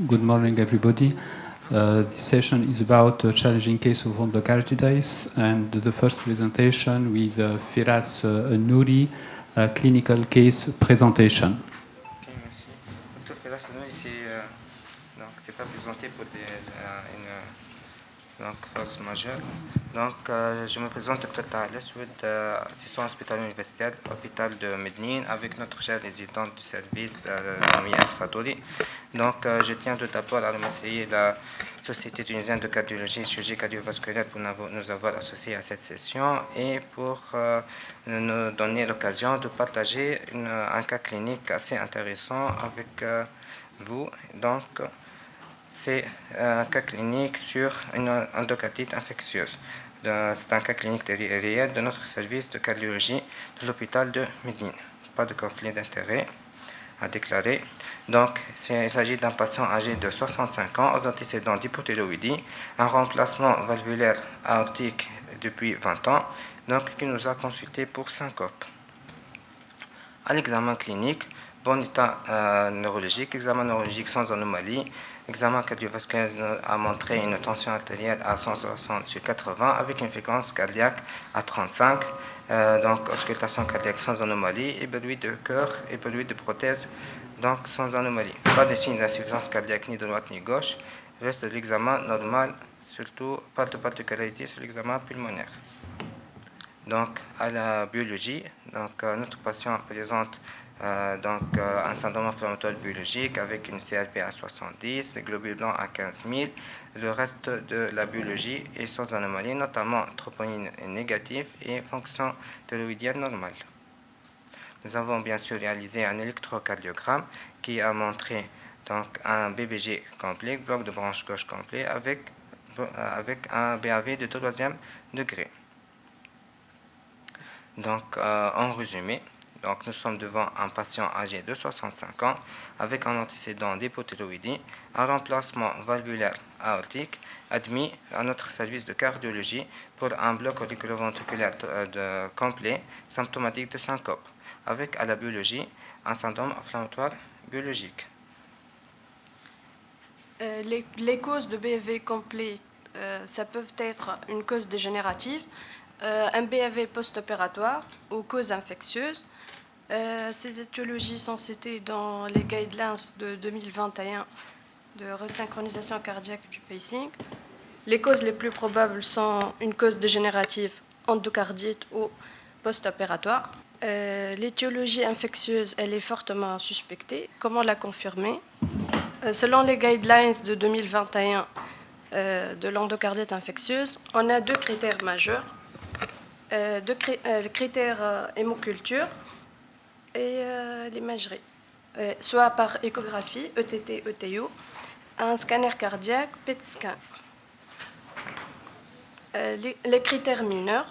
Good morning, everybody. This session is about a challenging case of endocarditis, and the first presentation with Firas Nouri, clinical case presentation. Ok, merci. Docteur Firas Nouri, c'est pas présenté pour une force majeure. Donc, je me présente, Dr Tahal Aswad, assistant hospitalier universitaire, hôpital de Medellín, avec notre cher résident du service, Nomi El Sadouri. Donc, je tiens tout d'abord à remercier la Société tunisienne de cardiologie et chirurgie cardiovasculaire pour nous avoir associés à cette session et pour nous donner l'occasion de partager un cas clinique assez intéressant avec vous. Donc, c'est un cas clinique sur une endocardite infectieuse. C'est un cas clinique réel de notre service de cardiologie de l'hôpital de Medellín. Pas de conflit d'intérêt à déclarer. Donc, il s'agit d'un patient âgé de 65 ans aux antécédents d'hypothyroïdie, un remplacement valvulaire aortique depuis 20 ans, donc qui nous a consulté pour syncope. À l'examen clinique, bon état neurologique, examen neurologique sans anomalie, examen cardiovasculaire a montré une tension artérielle à 160 sur 80 avec une fréquence cardiaque à 35, donc auscultation cardiaque sans anomalie, éberluie de cœur, éberluie de prothèse, donc sans anomalie. Pas de signe d'insuffisance cardiaque ni de droite ni gauche. Reste de l'examen normal, surtout pas de particularité sur l'examen pulmonaire. Donc, à la biologie, donc, notre patient présente un syndrome inflammatoire biologique avec une CRP à 70, les globules blancs à 15 000. Le reste de la biologie est sans anomalie, notamment troponine négative et fonction thyroïdienne normale. Nous avons bien sûr réalisé un électrocardiogramme qui a montré donc, un BBG complet, bloc de branche gauche complet, avec un BAV de 3e degré. Donc, en résumé, donc, nous sommes devant un patient âgé de 65 ans avec un antécédent d'hypothyroïdie, un remplacement valvulaire aortique, admis à notre service de cardiologie pour un bloc auriculoventriculaire complet, symptomatique de syncope, avec à la biologie un syndrome inflammatoire biologique. Les causes de BAV complet, ça peut être une cause dégénérative, un BAV post-opératoire ou cause infectieuse. Ces étiologies sont citées dans les guidelines de 2021 de resynchronisation cardiaque du pacing. Les causes les plus probables sont une cause dégénérative, endocardite ou post-opératoire. L'étiologie infectieuse, elle est fortement suspectée. Comment la confirmer? Selon les guidelines de 2021 de l'endocardite infectieuse, on a deux critères majeurs. Le critère hémoculture et l'imagerie, soit par échographie, ETT, ETO, un scanner cardiaque, PET scan. Les critères mineurs,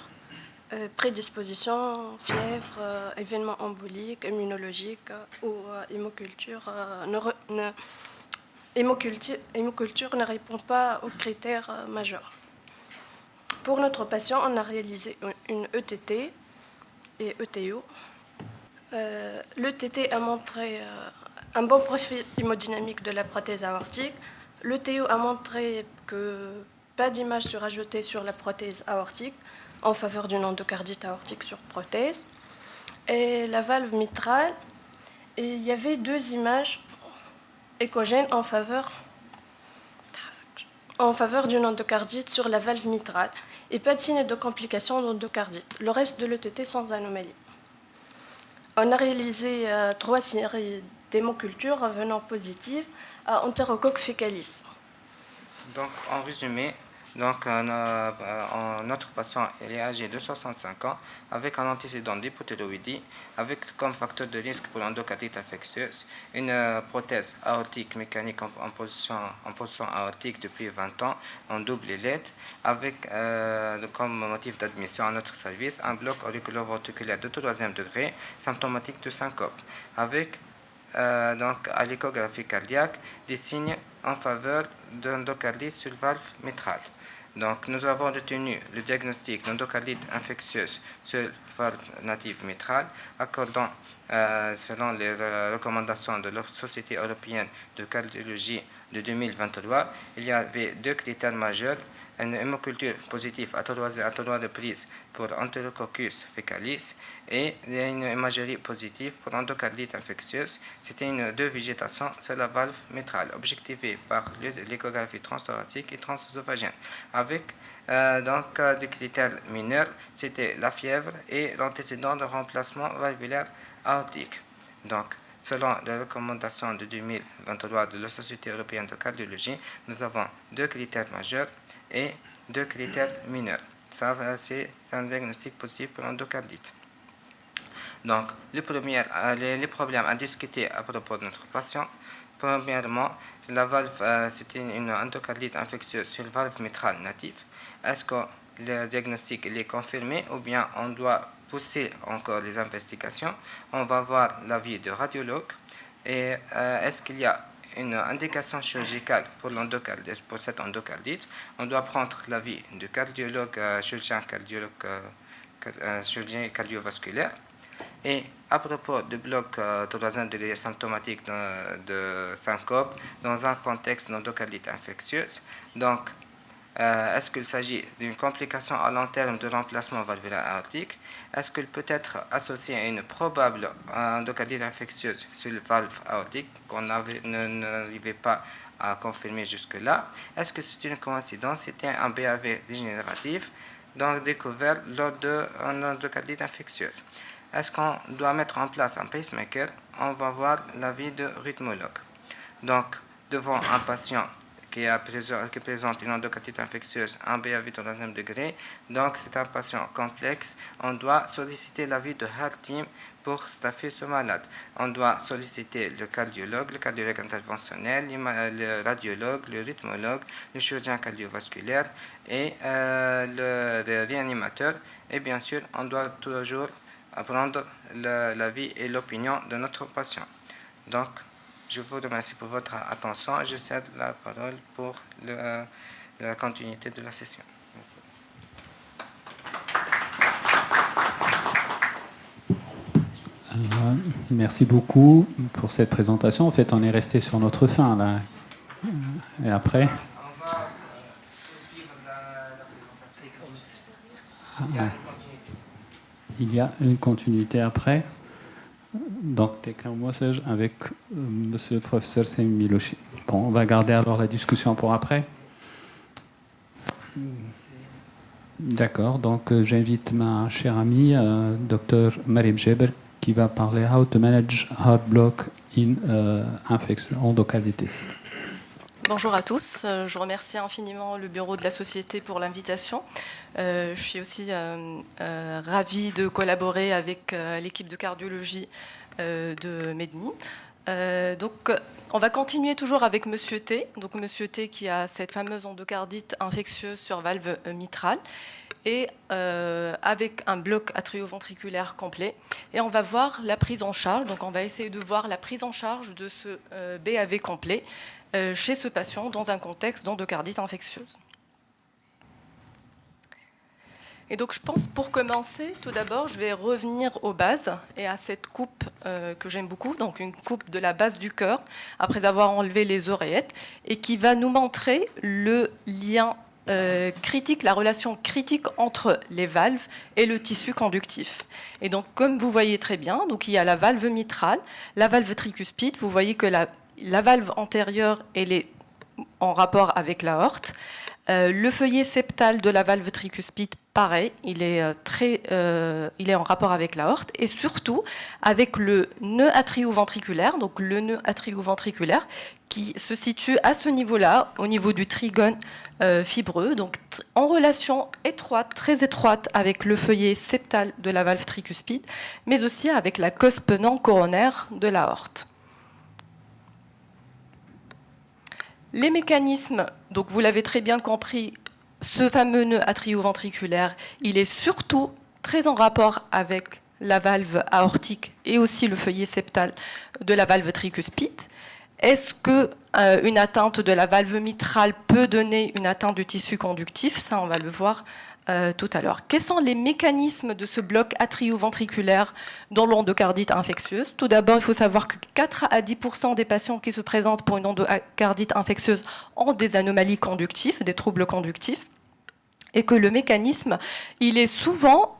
prédisposition, fièvre, événements emboliques, immunologiques ou hémoculture ne répond pas aux critères majeurs. Pour notre patient, on a réalisé une ETT et ETO. L'ETT a montré un bon profil hémodynamique de la prothèse aortique. L'ETO a montré que pas d'image surajoutée sur la prothèse aortique en faveur d'une endocardite aortique sur prothèse. Et la valve mitrale, et il y avait deux images échogènes en faveur d'une endocardite sur la valve mitrale et pas de signe de complications d'endocardite. Le reste de l'ETT sans anomalie. On a réalisé 3 séries d'hémoculture revenant positives à Enterocoque fécalis. Donc, en résumé, notre patient est âgé de 65 ans avec un antécédent d'hypothyroïdie, avec comme facteur de risque pour l'endocardite infectieuse une prothèse aortique mécanique en position aortique depuis 20 ans en double ailette, avec comme motif d'admission à notre service un bloc auriculoventriculaire de 3e degré, symptomatique de syncope, avec donc à l'échographie cardiaque des signes en faveur d'endocardite sur valve mitrale. Donc, nous avons retenu le diagnostic d'endocardite infectieuse sur valve native mitrale, accordant, selon les recommandations de la Société européenne de cardiologie de 2023, il y avait 2 critères majeurs: une hémoculture positive à 3 reprises pour Enterococcus faecalis et une imagerie positive pour endocardite infectieuse. C'était une végétation sur la valve mitrale, objectivée par l'échographie transthoracique et transœsophagienne, avec des critères mineurs, c'était la fièvre et l'antécédent de remplacement valvulaire aortique. Donc, selon les recommandations de 2023 de la Société européenne de cardiologie, nous avons 2 critères majeurs et 2 critères mineurs. Ça, c'est un diagnostic positif pour l'endocardite. Donc, les problèmes à discuter à propos de notre patient. Premièrement, la valve, c'était une endocardite infectieuse sur valve mitrale native. Est-ce que le diagnostic est confirmé ou bien on doit pousser encore les investigations? On va voir l'avis de radiologue. Et est-ce qu'il y a une indication chirurgicale pour cette endocardite? On doit prendre l'avis du cardiologue, chirurgien cardiovasculaire. Et à propos du bloc 3e degré symptomatique de syncope dans un contexte d'endocardite infectieuse, donc est-ce qu'il s'agit d'une complication à long terme de remplacement valvulaire aortique? Est-ce qu'il peut être associé à une probable endocardite infectieuse sur la valve aortique qu'on n'arrivait pas à confirmer jusque-là? Est-ce que c'est une coïncidence? C'était un BAV dégénératif donc découvert lors d'une endocardite infectieuse. Est-ce qu'on doit mettre en place un pacemaker? On va voir l'avis de rythmologue. Donc, devant un patient qui présente une endocardite infectieuse, un BAV 3e degré, donc c'est un patient complexe, on doit solliciter l'avis de Heart Team pour staffer ce malade. On doit solliciter le cardiologue interventionnel, le radiologue, le rythmologue, le chirurgien cardiovasculaire et le réanimateur. Et bien sûr, on doit toujours prendre l'avis et l'opinion de notre patient. Donc, je vous remercie pour votre attention et je cède la parole pour la continuité de la session. Merci. Merci beaucoup pour cette présentation. En fait, on est resté sur notre fin là. Et après On va poursuivre la présentation. Il y a une continuité après. Donc, tekrar message avec monsieur le professeur Sami Miloshi. Bon, on va garder alors la discussion pour après. D'accord, donc j'invite ma chère amie, Dr Maryam Jeber, qui va parler How to manage heart block in infection endocarditis. Bonjour à tous, je remercie infiniment le bureau de la Société pour l'invitation. Je suis aussi ravie de collaborer avec l'équipe de cardiologie de Medni. Donc, on va continuer toujours avec Monsieur T. Donc, Monsieur T qui a cette fameuse endocardite infectieuse sur valve mitrale et avec un bloc atrioventriculaire complet. Et on va voir la prise en charge. Donc, on va essayer de voir la prise en charge de ce BAV complet chez ce patient dans un contexte d'endocardite infectieuse. Et donc, je pense, pour commencer, tout d'abord, je vais revenir aux bases et à cette coupe que j'aime beaucoup, donc une coupe de la base du cœur, après avoir enlevé les oreillettes, et qui va nous montrer le lien critique, la relation critique entre les valves et le tissu conductif. Et donc, comme vous voyez très bien, donc, il y a la valve mitrale, la valve tricuspide. Vous voyez que la valve antérieure, elle est en rapport avec l'aorte. Le feuillet septal de la valve tricuspide, pareil, il est en rapport avec l'aorte et surtout avec le nœud atrioventriculaire, donc le nœud atrioventriculaire qui se situe à ce niveau-là, au niveau du trigone fibreux, donc en relation étroite, très étroite avec le feuillet septal de la valve tricuspide, mais aussi avec la cospe non coronaire de l'aorte. Les mécanismes, donc vous l'avez très bien compris, ce fameux nœud atrioventriculaire, il est surtout très en rapport avec la valve aortique et aussi le feuillet septal de la valve tricuspide. Est-ce que une atteinte de la valve mitrale peut donner une atteinte du tissu conductif? Ça, on va le voir tout à l'heure. Quels sont les mécanismes de ce bloc atrioventriculaire dans l'endocardite infectieuse? Tout d'abord, il faut savoir que 4 à 10% des patients qui se présentent pour une endocardite infectieuse ont des anomalies conductives, des troubles conductifs, et que le mécanisme, il est souvent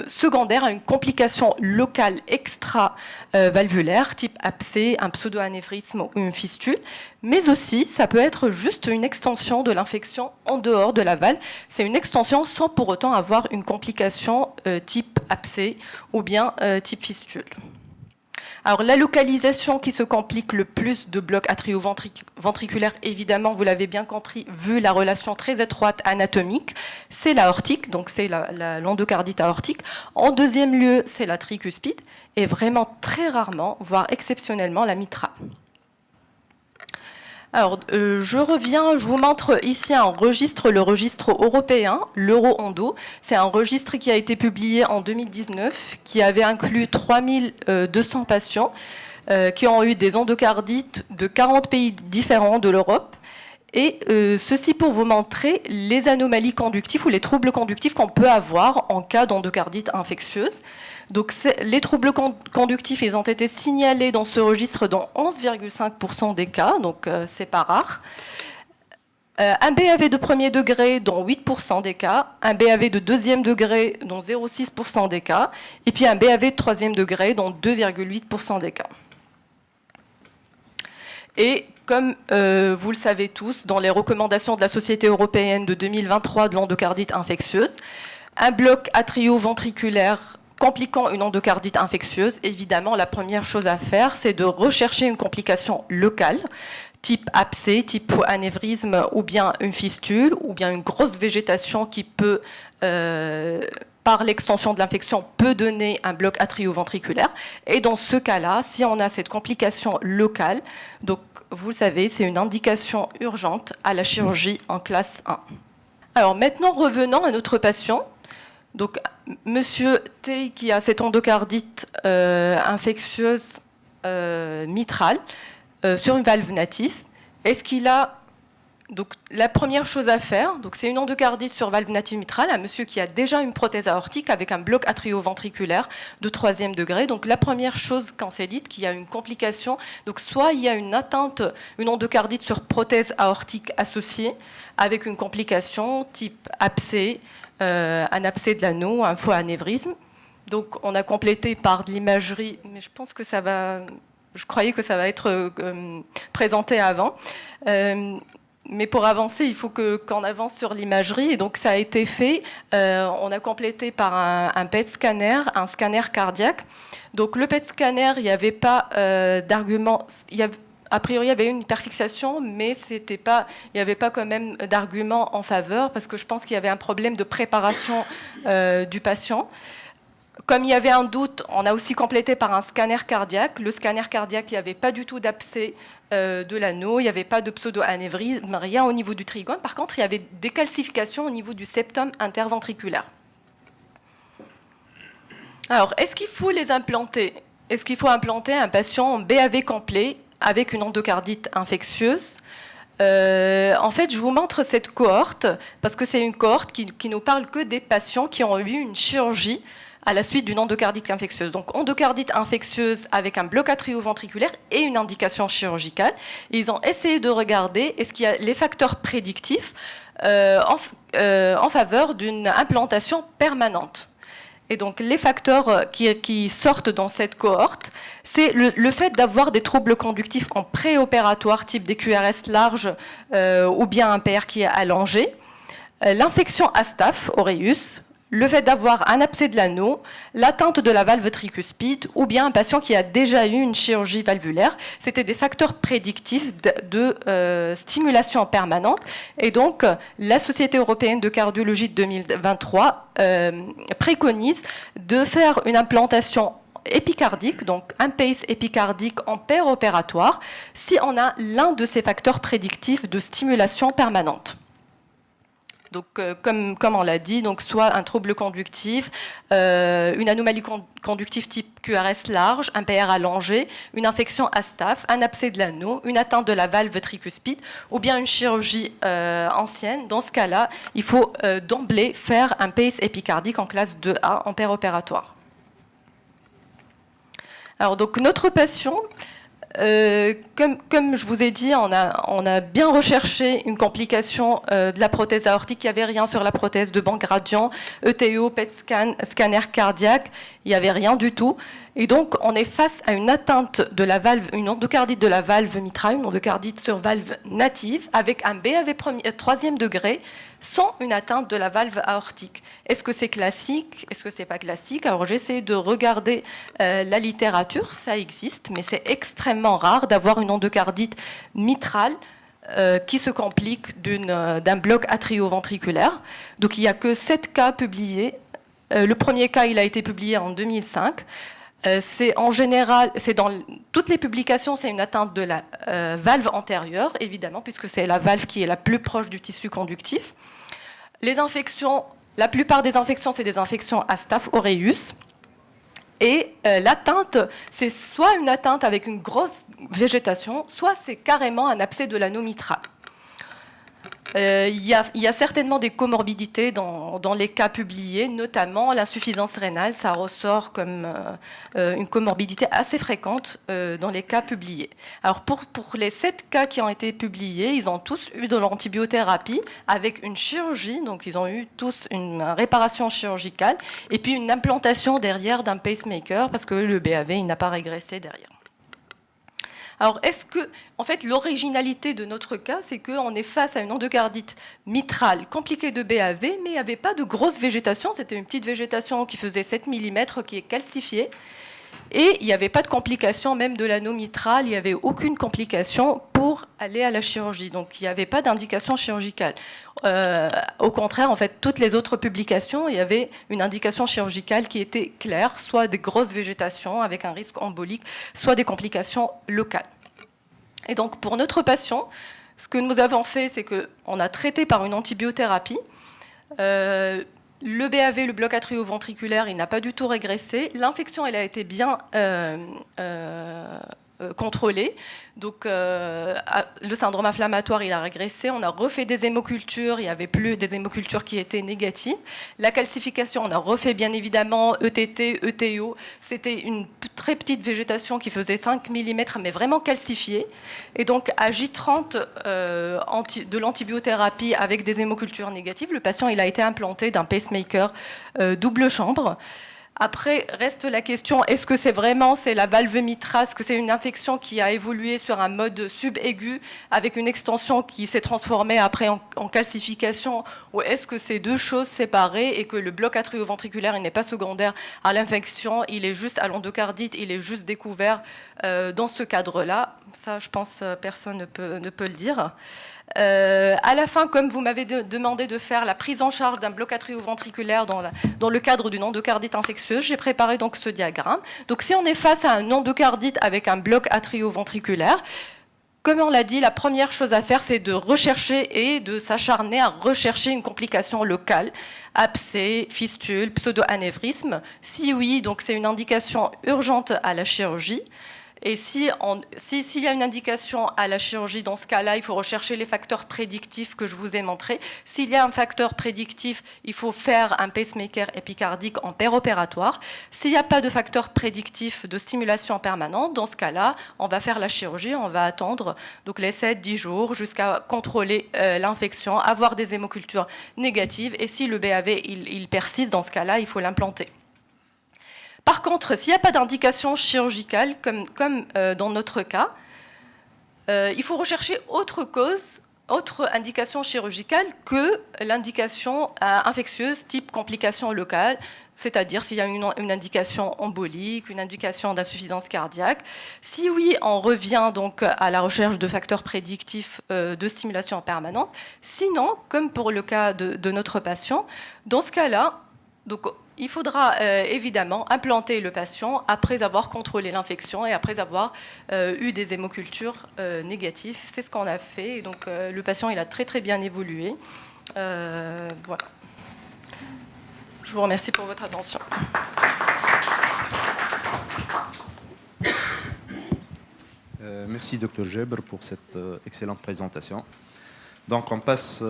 secondaire à une complication locale extra-valvulaire, type abcès, un pseudo-anévrisme ou une fistule, mais aussi ça peut être juste une extension de l'infection en dehors de la valve. C'est une extension sans pour autant avoir une complication type abcès ou bien type fistule. Alors, la localisation qui se complique le plus de blocs atrioventriculaires, évidemment, vous l'avez bien compris, vu la relation très étroite anatomique, c'est l'aortique, donc c'est l'endocardite aortique. En deuxième lieu, c'est la tricuspide, et vraiment très rarement, voire exceptionnellement, la mitrale. Alors, je vous montre ici un registre, le registre européen, l'Euro-Endo. C'est un registre qui a été publié en 2019, qui avait inclus 3200 patients qui ont eu des endocardites de 40 pays différents de l'Europe. Et ceci pour vous montrer les anomalies conductives ou les troubles conductifs qu'on peut avoir en cas d'endocardite infectieuse. Donc, les troubles conductifs, ils ont été signalés dans ce registre dans 11,5% des cas, donc c'est pas rare. Un BAV de premier degré dans 8% des cas, un BAV de deuxième degré dans 0,6% des cas, et puis un BAV de troisième degré dans 2,8% des cas. Et comme vous le savez tous, dans les recommandations de la Société européenne de 2023 de l'endocardite infectieuse, un bloc atrioventriculaire compliquant une endocardite infectieuse, évidemment, la première chose à faire, c'est de rechercher une complication locale, type abcès, type anévrisme, ou bien une fistule, ou bien une grosse végétation qui peut, par l'extension de l'infection, peut donner un bloc atrioventriculaire. Et dans ce cas-là, si on a cette complication locale, donc vous le savez, c'est une indication urgente à la chirurgie en classe 1. Alors maintenant, revenons à notre patient. Donc, monsieur T, qui a cette endocardite infectieuse mitrale sur une valve native, est-ce qu'il a... Donc, la première chose à faire, c'est une endocardite sur valve native mitrale, un monsieur qui a déjà une prothèse aortique avec un bloc atrioventriculaire de troisième degré. Donc, la première chose quand c'est dit qu'il y a une complication, donc soit il y a une atteinte, une endocardite sur prothèse aortique associée avec une complication type abcès, un abcès de l'anneau, un faux anévrisme. Donc, on a complété par de l'imagerie, mais je pense que ça va... Je croyais que ça va être présenté avant. Mais pour avancer, il faut qu'on avance sur l'imagerie. Et donc, ça a été fait. On a complété par un PET scanner, un scanner cardiaque. Donc, le PET scanner, il n'y avait pas d'argument. A priori, il y avait une hyperfixation, mais il n'y avait pas quand même d'argument en faveur, parce que je pense qu'il y avait un problème de préparation du patient. Comme il y avait un doute, on a aussi complété par un scanner cardiaque. Le scanner cardiaque, il n'y avait pas du tout d'abcès de l'anneau, il n'y avait pas de pseudo-anévrisme, rien au niveau du trigone. Par contre, il y avait des calcifications au niveau du septum interventriculaire. Alors, est-ce qu'il faut les implanter? Est-ce qu'il faut implanter un patient en BAV complet avec une endocardite infectieuse? En fait, je vous montre cette cohorte, parce que c'est une cohorte qui nous parle que des patients qui ont eu une chirurgie à la suite d'une endocardite infectieuse. Donc, endocardite infectieuse avec un bloc atrioventriculaire et une indication chirurgicale. Et ils ont essayé de regarder est-ce qu'il y a les facteurs prédictifs en faveur d'une implantation permanente. Et donc, les facteurs qui sortent dans cette cohorte, c'est le fait d'avoir des troubles conductifs en préopératoire, type des QRS larges ou bien un PR qui est allongé, l'infection à staph aureus, le fait d'avoir un abcès de l'anneau, l'atteinte de la valve tricuspide ou bien un patient qui a déjà eu une chirurgie valvulaire. C'était des facteurs prédictifs de stimulation permanente. Et donc, la Société européenne de cardiologie de 2023 préconise de faire une implantation épicardique, donc un pace épicardique en péropératoire, si on a l'un de ces facteurs prédictifs de stimulation permanente. Donc, comme on l'a dit, donc soit un trouble conductif, une anomalie conductive type QRS large, un PR allongé, une infection à staph, un abcès de l'anneau, une atteinte de la valve tricuspide, ou bien une chirurgie ancienne. Dans ce cas-là, il faut d'emblée faire un pace épicardique en classe 2A en péropératoire. Alors, donc, notre patient, comme je vous ai dit, on a bien recherché une complication de la prothèse aortique. Il n'y avait rien sur la prothèse de banc gradient, ETO, PET scan, scanner cardiaque, il n'y avait rien du tout. Et donc, on est face à une atteinte de la valve, une endocardite de la valve mitrale, une endocardite sur valve native, avec un BAV troisième degré, sans une atteinte de la valve aortique. Est-ce que c'est classique? Est-ce que c'est pas classique? Alors, j'essaie de regarder la littérature, ça existe, mais c'est extrêmement rare d'avoir une endocardite mitrale qui se complique d'un bloc atrioventriculaire. Donc, il n'y a que 7 cas publiés. Le premier cas, il a été publié en 2005. C'est en général, c'est dans toutes les publications, c'est une atteinte de la valve antérieure, évidemment, puisque c'est la valve qui est la plus proche du tissu conductif. Les infections, la plupart des infections, c'est des infections à Staph aureus. Et l'atteinte, c'est soit une atteinte avec une grosse végétation, soit c'est carrément un abcès de l'anneau mitral. Il y a certainement des comorbidités dans les cas publiés, notamment l'insuffisance rénale, ça ressort comme une comorbidité assez fréquente dans les cas publiés. Alors pour les 7 cas qui ont été publiés, ils ont tous eu de l'antibiothérapie avec une chirurgie, donc ils ont eu tous une réparation chirurgicale et puis une implantation derrière d'un pacemaker parce que le BAV il n'a pas régressé derrière. Alors, en fait, l'originalité de notre cas, c'est qu'on est face à une endocardite mitrale compliquée de BAV, mais il n'y avait pas de grosse végétation. C'était une petite végétation qui faisait 7 mm, qui est calcifiée. Et il n'y avait pas de complication, même de l'anneau mitral. Il n'y avait aucune complication pour aller à la chirurgie. Donc, il n'y avait pas d'indication chirurgicale. Au contraire, en fait, toutes les autres publications, il y avait une indication chirurgicale qui était claire, soit des grosses végétations avec un risque embolique, soit des complications locales. Et donc, pour notre patient, ce que nous avons fait, c'est qu'on a traité par une antibiothérapie. Le BAV, le bloc atrioventriculaire, il n'a pas du tout régressé. L'infection, elle a été bien contrôlée. Donc, le syndrome inflammatoire, il a régressé. On a refait des hémocultures. Il n'y avait plus des hémocultures qui étaient négatives. La calcification, on a refait bien évidemment ETT, ETO. C'était une très petite végétation qui faisait 5 mm, mais vraiment calcifiée. Et donc, à J30 de l'antibiothérapie avec des hémocultures négatives, le patient il a été implanté d'un pacemaker double chambre. Après, reste la question, est-ce que c'est la valve mitrale, est-ce que c'est une infection qui a évolué sur un mode subaigu avec une extension qui s'est transformée après en calcification, ou est-ce que c'est deux choses séparées et que le bloc atrioventriculaire n'est pas secondaire à l'infection, il est juste à l'endocardite, il est juste découvert dans ce cadre-là? Ça, je pense, personne ne peut le dire. À la fin, comme vous m'avez demandé de faire la prise en charge d'un bloc atrioventriculaire dans le cadre d'une endocardite infectieuse, j'ai préparé donc ce diagramme. Donc si on est face à un endocardite avec un bloc atrioventriculaire, comme on l'a dit, la première chose à faire, c'est de rechercher et de s'acharner à rechercher une complication locale, abcès, fistule, pseudo-anévrisme. Si oui, donc c'est une indication urgente à la chirurgie. Et s'il y a une indication à la chirurgie, dans ce cas-là, il faut rechercher les facteurs prédictifs que je vous ai montrés. S'il y a un facteur prédictif, il faut faire un pacemaker épicardique en péropératoire. S'il n'y a pas de facteur prédictif de stimulation permanente, dans ce cas-là, on va faire la chirurgie, on va attendre donc les 7-10 jours jusqu'à contrôler l'infection, avoir des hémocultures négatives. Et si le BAV il persiste, dans ce cas-là, il faut l'implanter. Par contre, s'il n'y a pas d'indication chirurgicale, comme dans notre cas, il faut rechercher autre cause, autre indication chirurgicale que l'indication infectieuse type complication locale, c'est-à-dire s'il y a une indication embolique, une indication d'insuffisance cardiaque. Si oui, on revient donc à la recherche de facteurs prédictifs de stimulation permanente. Sinon, comme pour le cas de notre patient, dans ce cas-là, donc, il faudra évidemment implanter le patient après avoir contrôlé l'infection et après avoir eu des hémocultures négatives. C'est ce qu'on a fait. Et donc, le patient il a très très bien évolué. Voilà. Je vous remercie pour votre attention. Merci Dr Gebr pour cette excellente présentation. Donc on passe,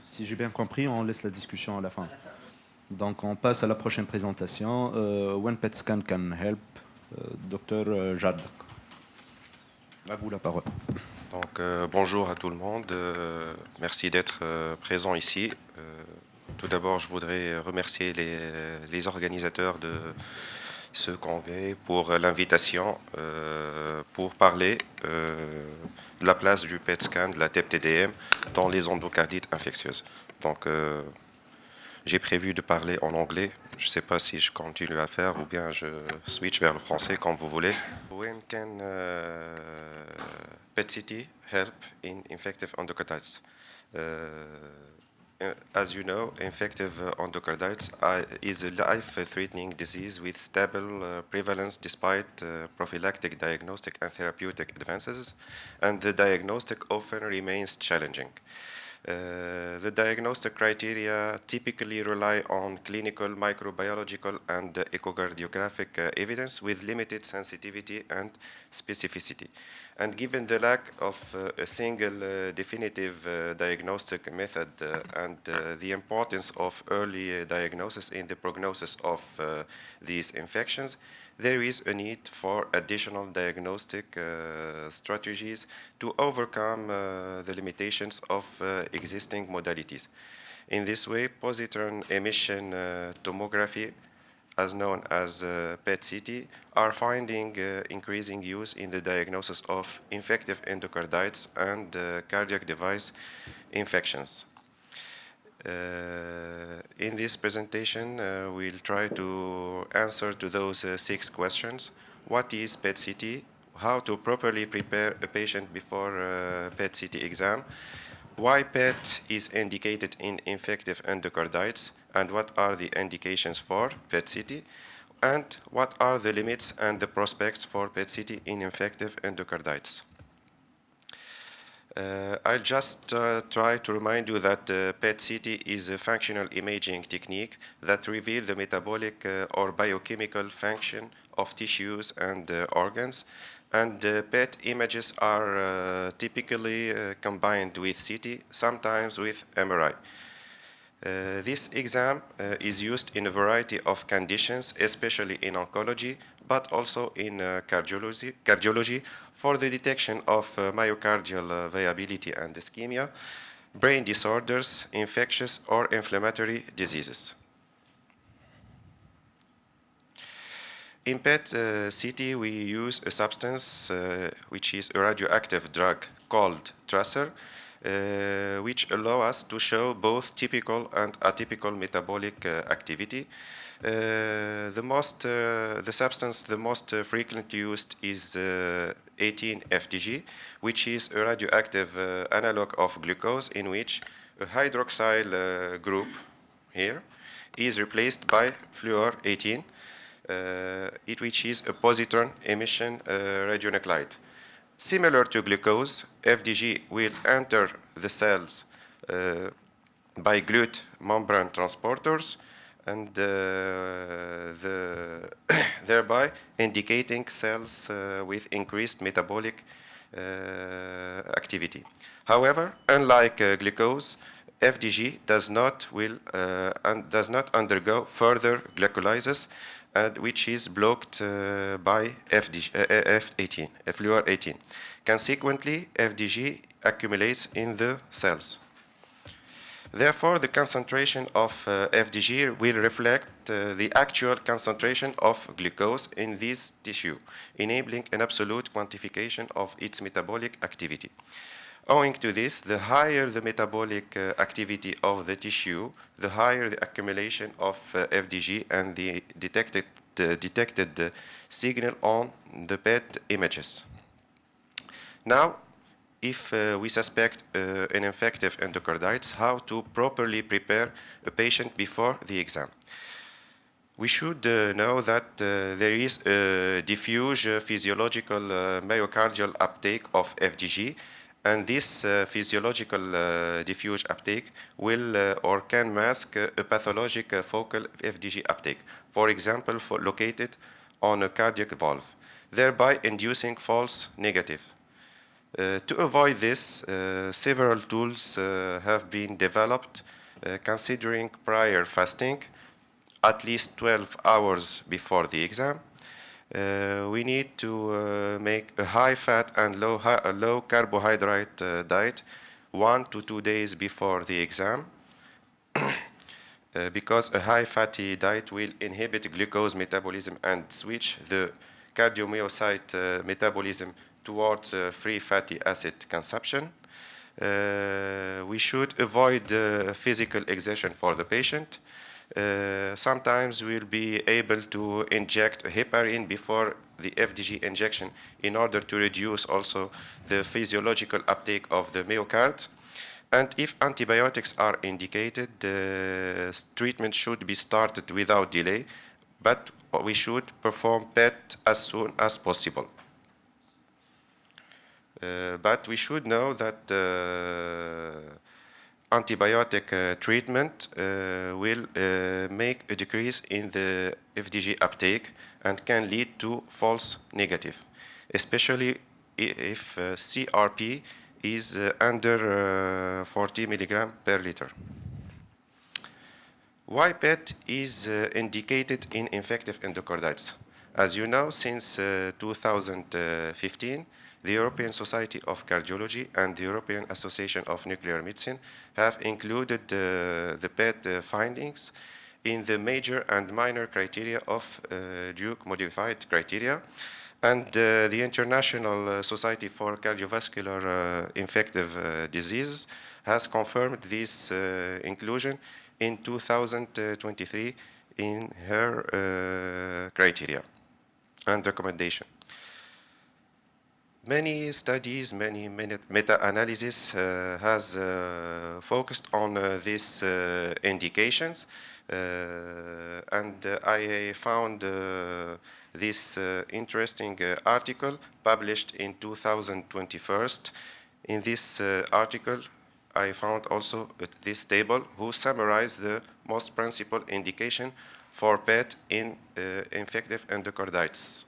si j'ai bien compris, on laisse la discussion à la fin. Donc on passe à la prochaine présentation. When PET scan can help, Dr Jad. À vous la parole. Donc bonjour à tout le monde. Merci d'être présent ici. Tout d'abord, je voudrais remercier les organisateurs de ce congrès pour l'invitation pour parler de la place du PET scan, de la TEP-TDM dans les endocardites infectieuses. Donc, j'ai prévu de parler en anglais. Je ne sais pas si je continue à faire ou bien je switch vers le français, comme vous voulez. When can PET-CT help in infective endocarditis? As you know, infective endocarditis is a life-threatening disease with stable prevalence despite prophylactic diagnostic and therapeutic advances, and the diagnostic often remains challenging. The diagnostic criteria typically rely on clinical, microbiological, and echocardiographic evidence with limited sensitivity and specificity. And given the lack of a single definitive diagnostic method and the importance of early diagnosis in the prognosis of these infections, there is a need for additional diagnostic strategies to overcome the limitations of existing modalities. In this way, positron emission tomography, as known as PET-CT, are finding increasing use in the diagnosis of infective endocarditis and cardiac device infections. In this presentation, we'll try to answer to those 6 questions. What is PET-CT? How to properly prepare a patient before PET-CT exam? Why PET is indicated in infective endocarditis? And what are the indications for PET-CT? And what are the limits and the prospects for PET-CT in infective endocarditis? I'll just try to remind you that PET-CT is a functional imaging technique that reveals the metabolic or biochemical function of tissues and organs. And PET images are typically combined with CT, sometimes with MRI. This exam is used in a variety of conditions, especially in oncology, but also in cardiology for the detection of myocardial viability and ischemia, brain disorders, infectious or inflammatory diseases. In PET-CT, we use a substance which is a radioactive drug called tracer, which allow us to show both typical and atypical metabolic activity. The substance the most frequently used is 18-FDG, which is a radioactive analog of glucose in which a hydroxyl group here is replaced by fluor 18, which is a positron emission radionuclide. Similar to glucose, FDG will enter the cells by GLUT membrane transporters and thereby indicating cells with increased metabolic activity. However, unlike glucose, FDG does not undergo further glycolysis, which is blocked by F18, fluor 18. Consequently, FDG accumulates in the cells. Therefore, the concentration of FDG will reflect the actual concentration of glucose in this tissue, enabling an absolute quantification of its metabolic activity. Owing to this, the higher the metabolic activity of the tissue, the higher the accumulation of FDG and the detected signal on the PET images. Now, if we suspect an infective endocarditis, how to properly prepare a patient before the exam? We should know that there is a diffuse physiological myocardial uptake of FDG, and this physiological diffuse uptake will or can mask a pathologic focal FDG uptake, for example, located on a cardiac valve, thereby inducing false negative. To avoid this, several tools have been developed considering prior fasting, at least 12 hours before the exam. We need to make a high-fat and low carbohydrate diet 1 to 2 days before the exam, because a high-fatty diet will inhibit glucose metabolism and switch the cardiomyocyte metabolism towards free fatty acid consumption. We should avoid physical exertion for the patient. Sometimes we'll be able to inject heparin before the FDG injection in order to reduce also the physiological uptake of the myocard. And if antibiotics are indicated, the treatment should be started without delay, but we should perform PET as soon as possible. But we should know that antibiotic treatment will make a decrease in the FDG uptake and can lead to false negative, especially if CRP is under 40 milligram per liter. Why PET is indicated in infective endocarditis? As you know, since 2015, the European Society of Cardiology and the European Association of Nuclear Medicine have included the PET findings in the major and minor criteria of Duke modified criteria. And the International Society for Cardiovascular Infective Diseases has confirmed this inclusion in 2023 in her criteria and recommendation. Many studies, many meta-analysis has focused on these indications, and I found this interesting article published in 2021. In this article, I found also this table who summarized the most principal indication for PET in infective endocarditis.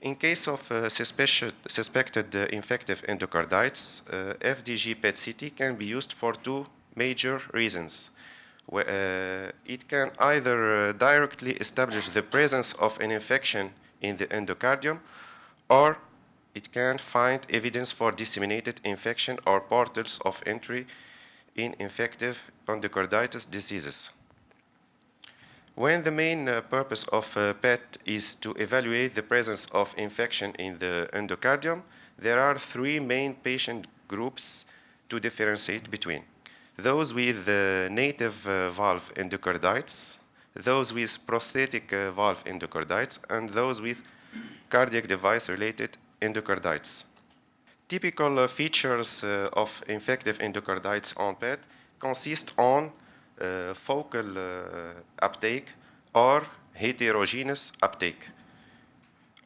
In case of suspected infective endocarditis, FDG PET-CT can be used for two major reasons. It can either directly establish the presence of an infection in the endocardium, or it can find evidence for disseminated infection or portals of entry in infective endocarditis diseases. When the main purpose of PET is to evaluate the presence of infection in the endocardium, there are three main patient groups to differentiate between: those with native valve endocarditis, those with prosthetic valve endocarditis, and those with cardiac device-related endocarditis. Typical features of infective endocarditis on PET consist on focal uptake or heterogeneous uptake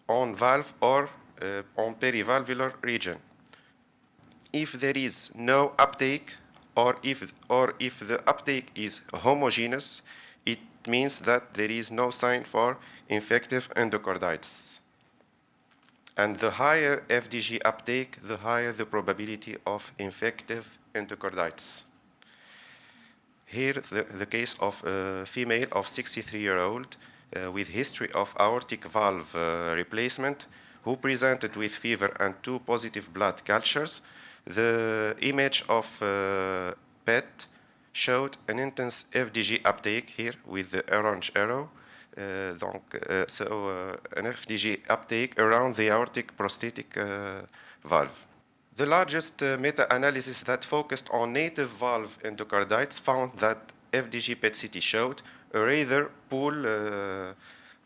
on valve or on perivalvular region. If there is no uptake, or if the uptake is homogeneous, it means that there is no sign for infective endocarditis. And the higher FDG uptake, the higher the probability of infective endocarditis. Here, the case of a female of 63-year-old with history of aortic valve replacement, who presented with fever and 2 positive blood cultures. The image of PET showed an intense FDG uptake here with the orange arrow. An FDG uptake around the aortic prosthetic valve. The largest meta-analysis that focused on native valve endocarditis found that FDG PET-CT showed a rather poor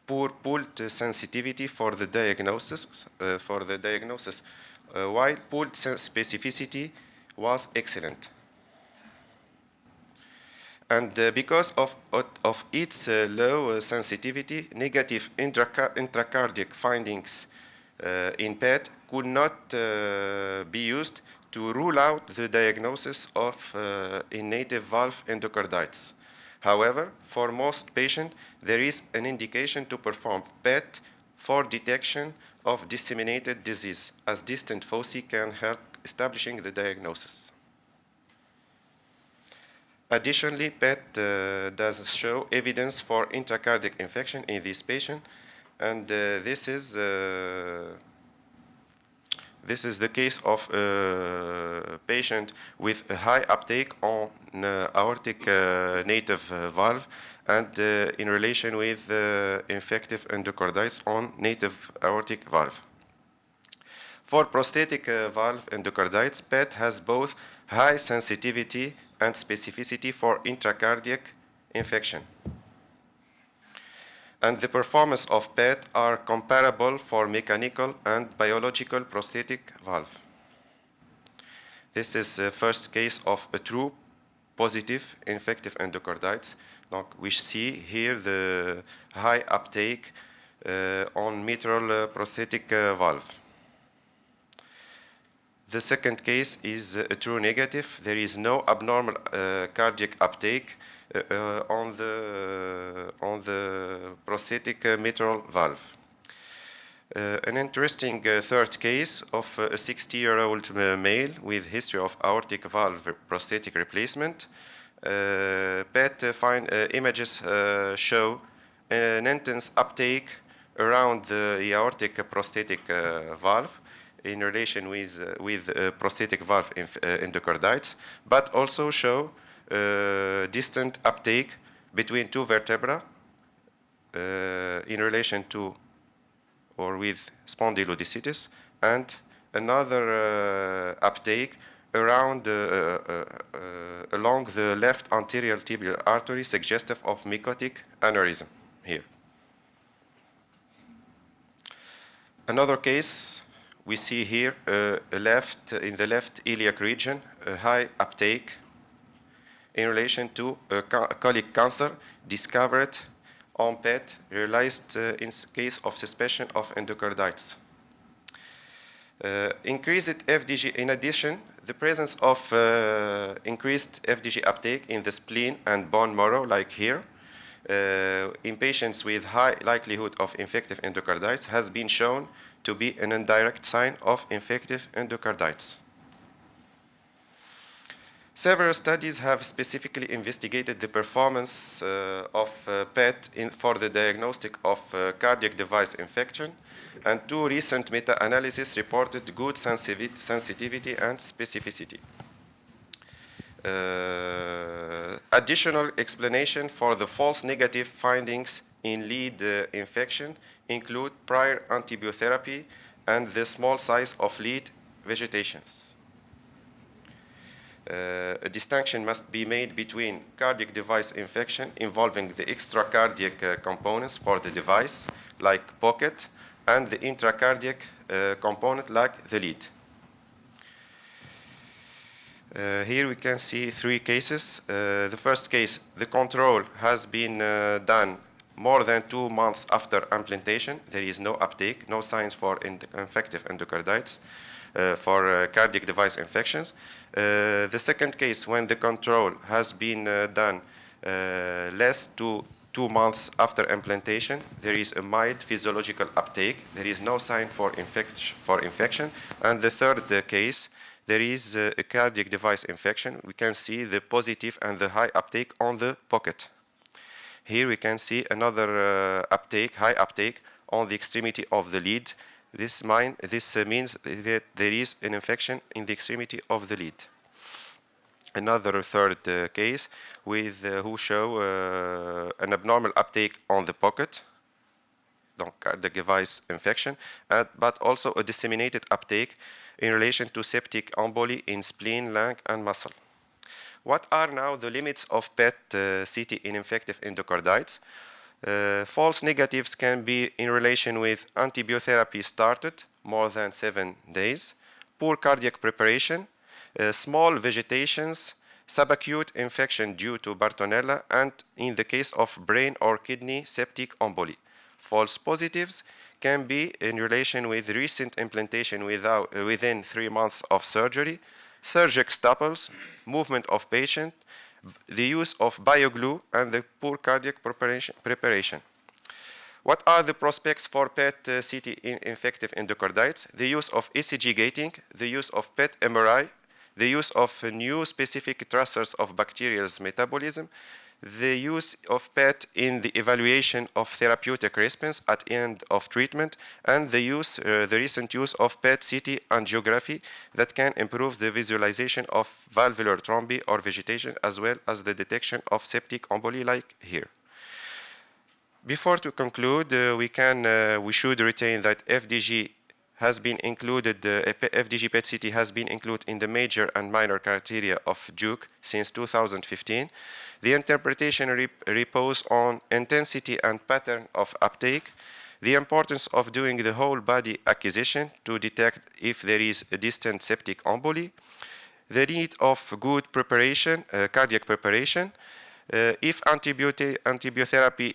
pooled sensitivity for the diagnosis, while pooled specificity was excellent. And because of its low sensitivity, negative intracardiac findings in PET could not be used to rule out the diagnosis of innative valve endocarditis. However, for most patients, there is an indication to perform PET for detection of disseminated disease, as distant foci can help establishing the diagnosis. Additionally, PET does show evidence for intracardiac infection in this patient, and this is the case of a patient with a high uptake on aortic native valve and in relation with infective endocarditis on native aortic valve. For prosthetic valve endocarditis, PET has both high sensitivity and specificity for intracardiac infection. And the performance of PET are comparable for mechanical and biological prosthetic valve. This is the first case of a true positive infective endocarditis. Donc, we see here the high uptake on mitral prosthetic valve. The second case is a true negative. There is no abnormal cardiac uptake on the prosthetic mitral valve. An interesting third case of a 60-year-old male with history of aortic valve prosthetic replacement. PET images show an intense uptake around the aortic prosthetic valve in relation with prosthetic valve endocarditis, but also show distant uptake between two vertebrae in relation to or with spondylodicitis, and another uptake around along the left anterior tibial artery, suggestive of mycotic aneurysm here. Another case we see here in the left iliac region, a high uptake in relation to a colic cancer discovered on PET, realized in case of suspicion of endocarditis. Increased FDG, in addition, the presence of increased FDG uptake in the spleen and bone marrow, like here, in patients with high likelihood of infective endocarditis, has been shown to be an indirect sign of infective endocarditis. Several studies have specifically investigated the performance of PET for the diagnostic of cardiac device infection, and two recent meta-analyses reported good sensitivity and specificity. Additional explanation for the false negative findings in lead infection include prior antibiotherapy and the small size of lead vegetations. A distinction must be made between cardiac device infection involving the extracardiac components for the device, like pocket, and the intracardiac component, like the lead. Here we can see three cases. The first case, the control has been done more than 2 months after implantation. There is no uptake, no signs for infective endocarditis for cardiac device infections. The second case, when the control has been done less to 2 months after implantation, there is a mild physiological uptake. There is no sign for infection. And the third case, there is a cardiac device infection. We can see the positive and the high uptake on the pocket. Here we can see another high uptake on the extremity of the lead. This means that there is an infection in the extremity of the lead. Another third case who show an abnormal uptake on the pocket, donc cardiac device infection, but also a disseminated uptake in relation to septic emboli in spleen, lung, and muscle. What are now the limits of PET-CT in infective endocarditis? False negatives can be in relation with antibiotherapy started more than 7 days, poor cardiac preparation, small vegetations, subacute infection due to Bartonella, and in the case of brain or kidney septic emboli. False positives can be in relation with recent implantation within 3 months of surgery, surgical staples, movement of patient, the use of bioglue, and the poor cardiac preparation. What are the prospects for PET-CT in infective endocarditis? The use of ECG gating, the use of PET MRI, the use of new specific tracers of bacterial metabolism, the use of PET in the evaluation of therapeutic response at end of treatment, and the recent use of PET-CT angiography that can improve the visualization of valvular thrombi or vegetation, as well as the detection of septic emboli like here. Before to conclude, we should retain that FDG has been included, FDG PET-CT has been included in the major and minor criteria of JUC since 2015. The interpretation reposes on intensity and pattern of uptake, the importance of doing the whole body acquisition to detect if there is a distant septic emboli, the need of good preparation, cardiac preparation. If antibiotherapy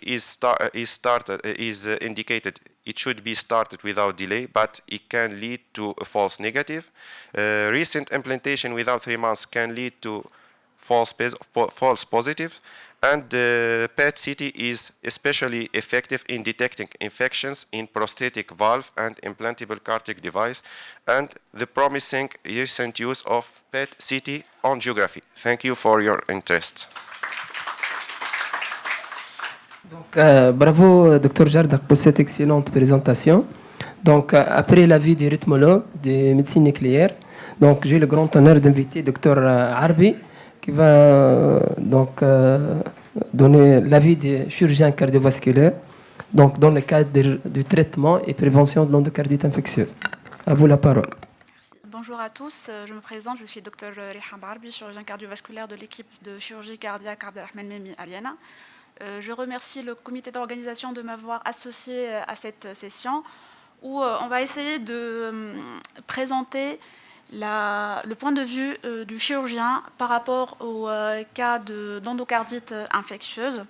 is indicated, it should be started without delay, but it can lead to a false negative. Recent implantation without 3 months can lead to false positive. And PET-CT is especially effective in detecting infections in prosthetic valve and implantable cardiac device, and the promising recent use of PET-CT angiography. Thank you for your interest. Donc, bravo, Dr Jardak, pour cette excellente présentation. Donc, après l'avis du rythmologue de médecine nucléaire, donc j'ai le grand honneur d'inviter Dr Arbi, qui va donner l'avis des chirurgiens cardiovasculaires, donc dans le cadre du traitement et prévention de l'endocardite infectieuse. À vous la parole. Bonjour à tous, je me présente, je suis Dr Rihan Barbi, chirurgien cardiovasculaire de l'équipe de chirurgie cardiaque Abdelrahman Memi Aliana. Je remercie le comité d'organisation de m'avoir associé à cette session où on va essayer de présenter le point de vue du chirurgien par rapport au cas d'endocardite infectieuse.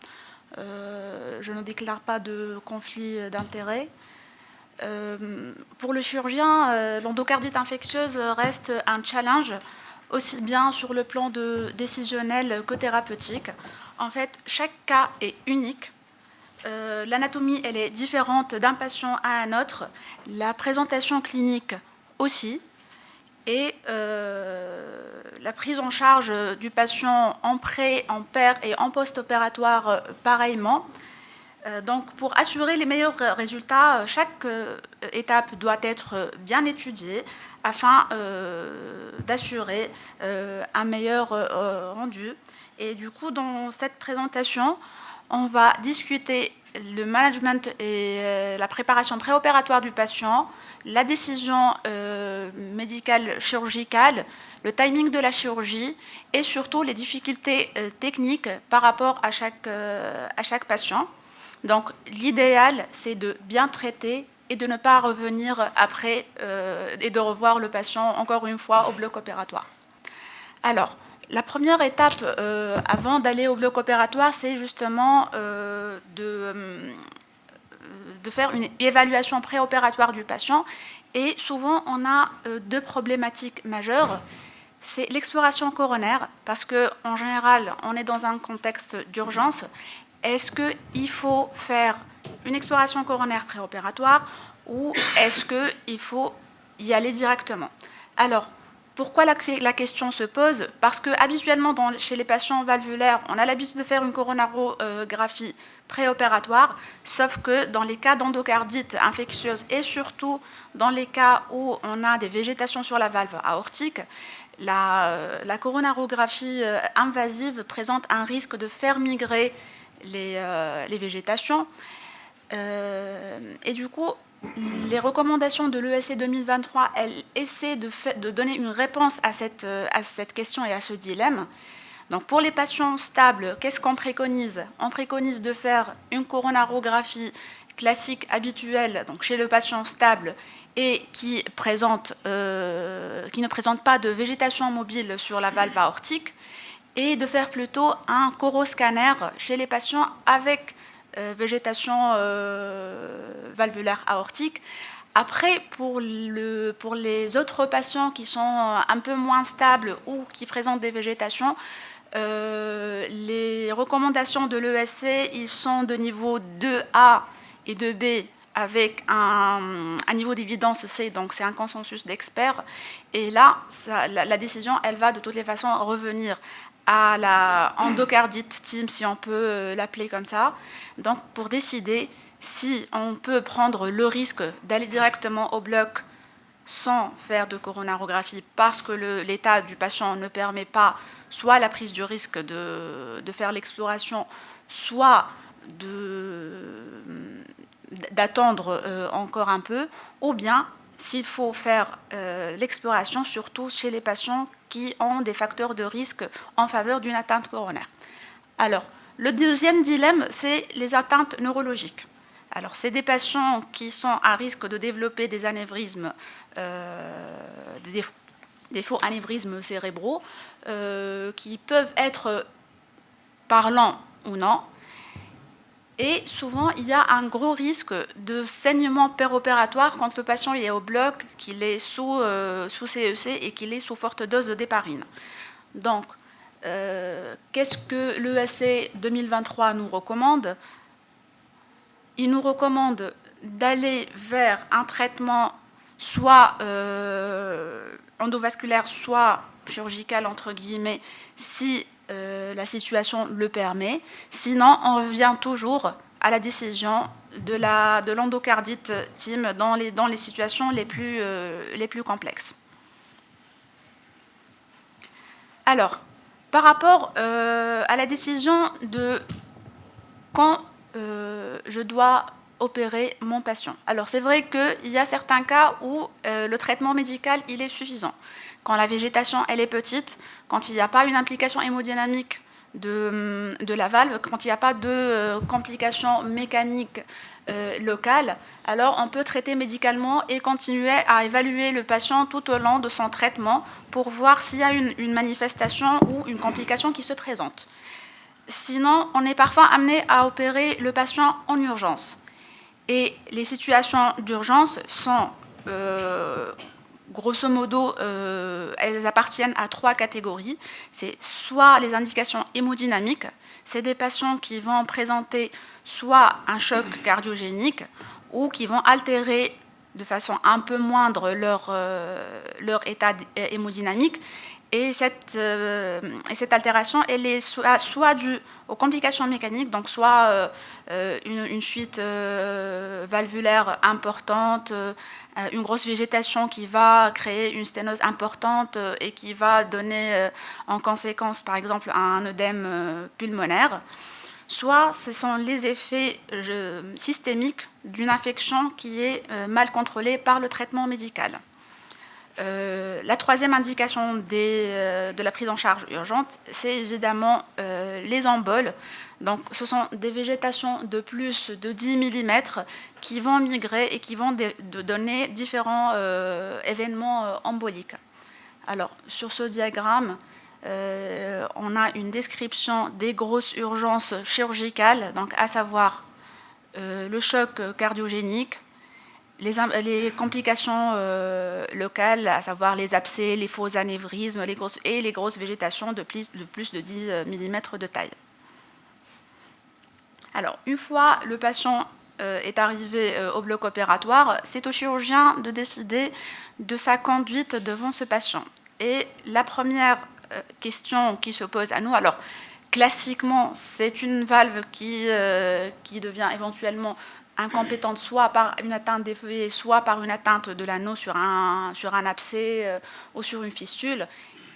Je ne déclare pas de conflit d'intérêts. Pour le chirurgien, l'endocardite infectieuse reste un challenge aussi bien sur le plan décisionnel que thérapeutique. En fait, chaque cas est unique. L'anatomie, elle est différente d'un patient à un autre. La présentation clinique aussi. Et la prise en charge du patient en pré, en per et en post-opératoire pareillement. Donc, pour assurer les meilleurs résultats, chaque étape doit être bien étudiée afin d'assurer un meilleur rendu. Et du coup, dans cette présentation, on va discuter le management et la préparation préopératoire du patient, la décision médicale chirurgicale, le timing de la chirurgie et surtout les difficultés techniques par rapport à chaque patient. Donc, l'idéal, c'est de bien traiter et de ne pas revenir après et de revoir le patient encore une fois au bloc opératoire. Alors, la première étape avant d'aller au bloc opératoire, c'est justement de faire une évaluation préopératoire du patient. Et souvent, on a deux problématiques majeures. C'est l'exploration coronaire, parce qu'en général, on est dans un contexte d'urgence. Est-ce qu'il faut faire une exploration coronaire préopératoire ou est-ce qu'il faut y aller directement? Alors, pourquoi la question se pose? Parce que habituellement, chez les patients valvulaires, on a l'habitude de faire une coronarographie préopératoire, sauf que dans les cas d'endocardite infectieuse et surtout dans les cas où on a des végétations sur la valve aortique, la coronarographie invasive présente un risque de faire migrer les végétations. Et du coup, les recommandations de l'ESC 2023, elles essaient de donner une réponse à cette question et à ce dilemme. Donc pour les patients stables, qu'est-ce qu'on préconise? On préconise de faire une coronarographie classique, habituelle, donc chez le patient stable et qui ne présente pas de végétation mobile sur la valve aortique, et de faire plutôt un coroscanner chez les patients avec végétation valvulaire aortique. Après, pour les autres patients qui sont un peu moins stables ou qui présentent des végétations, les recommandations de l'ESC, ils sont de niveau 2A et 2B avec un niveau d'évidence C, donc c'est un consensus d'experts. Et là, la décision, elle va de toutes les façons revenir à la endocardite team, si on peut l'appeler comme ça, donc pour décider si on peut prendre le risque d'aller directement au bloc sans faire de coronarographie parce que l'état du patient ne permet pas soit la prise du risque de faire l'exploration, soit d'attendre encore un peu, ou bien s'il faut faire l'exploration, surtout chez les patients qui ont des facteurs de risque en faveur d'une atteinte coronaire. Alors, le deuxième dilemme, c'est les atteintes neurologiques. Alors, c'est des patients qui sont à risque de développer des anévrismes, des faux anévrismes cérébraux, qui peuvent être parlants ou non. Et souvent, il y a un gros risque de saignement péropératoire quand le patient est au bloc, qu'il est sous CEC et qu'il est sous forte dose d'héparine. Donc, qu'est-ce que l'ESC 2023 nous recommande ? Il nous recommande d'aller vers un traitement soit endovasculaire, soit chirurgical, entre guillemets, si la situation le permet. Sinon, on revient toujours à la décision de l'endocardite team dans les situations les plus complexes. Alors, par rapport à la décision de quand je dois opérer mon patient. Alors, c'est vrai qu'il y a certains cas où le traitement médical, il est suffisant. Quand la végétation, elle est petite, quand il n'y a pas une implication hémodynamique de la valve, quand il n'y a pas de complications mécaniques locales, alors on peut traiter médicalement et continuer à évaluer le patient tout au long de son traitement pour voir s'il y a une manifestation ou une complication qui se présente. Sinon, on est parfois amené à opérer le patient en urgence. Et les situations d'urgence sont, grosso modo, elles appartiennent à 3 catégories. C'est soit les indications hémodynamiques, c'est des patients qui vont présenter soit un choc cardiogénique ou qui vont altérer de façon un peu moindre leur état hémodynamique. Et cette altération, elle est soit due aux complications mécaniques, donc soit une fuite valvulaire importante, une grosse végétation qui va créer une sténose importante et qui va donner en conséquence, par exemple, un œdème pulmonaire, soit ce sont les effets systémiques d'une infection qui est mal contrôlée par le traitement médical. La troisième indication de la prise en charge urgente, c'est évidemment les emboles. Donc, ce sont des végétations de plus de 10 mm qui vont migrer et qui vont donner différents événements emboliques. Alors, sur ce diagramme, on a une description des grosses urgences chirurgicales, donc à savoir le choc cardiogénique, les complications locales, à savoir les abcès, les faux anévrismes les grosses végétations de plus de 10 mm de taille. Alors, une fois le patient est arrivé au bloc opératoire, c'est au chirurgien de décider de sa conduite devant ce patient. Et la première question qui se pose à nous, alors classiquement, c'est une valve qui devient éventuellement incompétente, soit par une atteinte des feuillets, soit par une atteinte de l'anneau sur un abcès ou sur une fistule.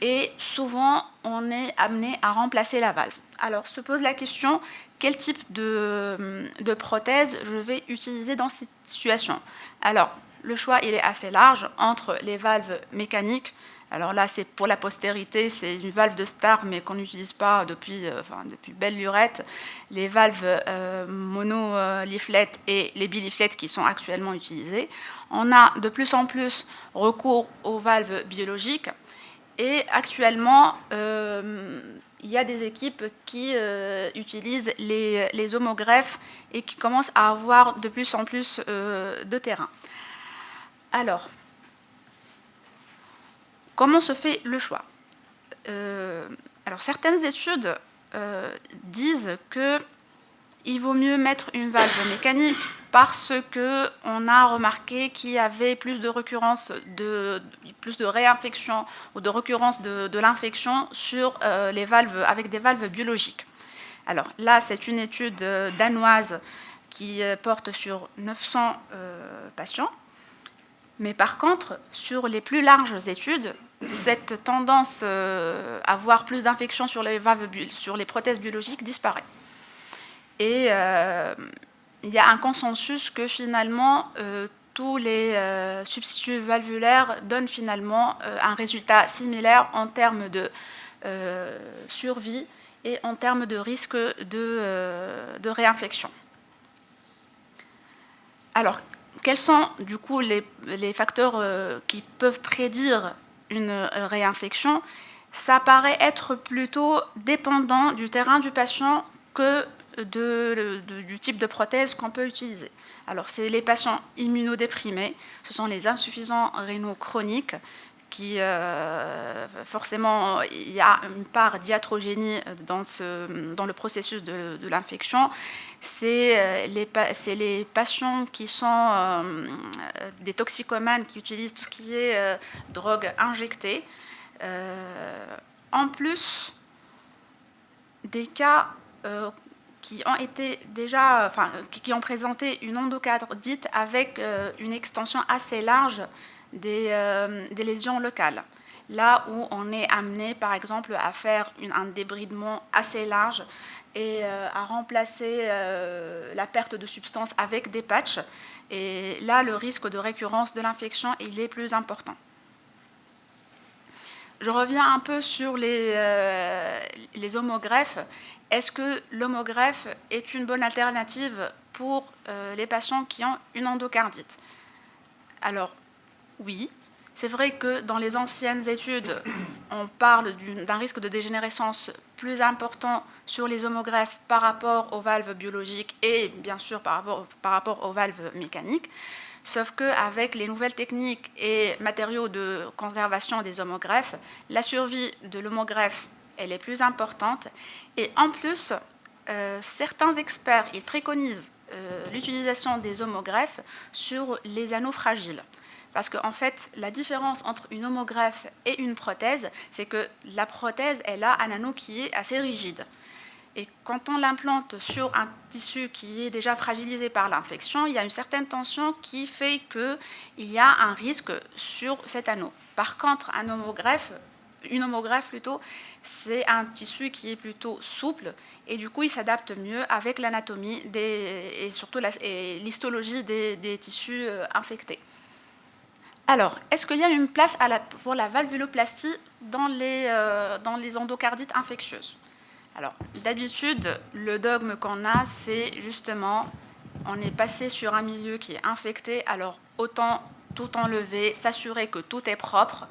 Et souvent, on est amené à remplacer la valve. Alors, se pose la question, quel type de prothèse je vais utiliser dans cette situation? Alors, le choix, il est assez large entre les valves mécaniques. Alors là, c'est pour la postérité, c'est une valve de star, mais qu'on n'utilise pas depuis belle lurette. Les valves mono-leaflet et les bi-leaflet qui sont actuellement utilisées. On a de plus en plus recours aux valves biologiques. Et actuellement, il il y a des équipes qui utilisent les homogreffes et qui commencent à avoir de plus en plus de terrain. Alors, comment se fait le choix? Alors, certaines études disent qu'il vaut mieux mettre une valve mécanique parce qu'on a remarqué qu'il y avait plus de récurrence, plus de réinfection ou de récurrence de l'infection sur les valves avec des valves biologiques. Alors là, c'est une étude danoise qui porte sur 900 patients. Mais par contre, sur les plus larges études, cette tendance à avoir plus d'infections sur les prothèses biologiques disparaît. Et il y a un consensus que finalement, tous les substituts valvulaires donnent finalement un résultat similaire en termes de survie et en termes de risque de réinfection. Alors, quels sont du coup les facteurs qui peuvent prédire une réinfection? Ça paraît être plutôt dépendant du terrain du patient que du type de prothèse qu'on peut utiliser. Alors, c'est les patients immunodéprimés, ce sont les insuffisants rénaux chroniques, qui forcément, il y a une part d'iatrogénie dans le processus de l'infection. C'est les patients qui sont des toxicomanes, qui utilisent tout ce qui est drogue injectée. En plus des cas qui ont été déjà, qui ont présenté une endocardite avec une extension assez large des lésions locales. Là où on est amené, par exemple, à faire un débridement assez large et à remplacer la perte de substance avec des patchs. Et là, le risque de récurrence de l'infection, il est plus important. Je reviens un peu sur les homogreffes. Est-ce que l'homogreffe est une bonne alternative pour les patients qui ont une endocardite? Alors, oui. C'est vrai que dans les anciennes études, on parle d'un risque de dégénérescence plus important sur les homogreffes par rapport aux valves biologiques et bien sûr par rapport aux valves mécaniques. Sauf qu'avec les nouvelles techniques et matériaux de conservation des homogreffes, la survie de l'homogreffe, elle est plus importante. Et en plus, certains experts, ils préconisent l'utilisation des homogreffes sur les anneaux fragiles. Parce qu'en fait, la différence entre une homogreffe et une prothèse, c'est que la prothèse, elle a un anneau qui est assez rigide. Et quand on l'implante sur un tissu qui est déjà fragilisé par l'infection, il y a une certaine tension qui fait qu'il y a un risque sur cet anneau. Par contre, une homogreffe plutôt, c'est un tissu qui est plutôt souple et du coup, il s'adapte mieux avec l'anatomie et surtout l'histologie des tissus infectés. Alors, est-ce qu'il y a une place pour la valvuloplastie dans les endocardites infectieuses? Alors, d'habitude, le dogme qu'on a, c'est justement, on est passé sur un milieu qui est infecté, alors autant tout enlever, s'assurer que tout est propre,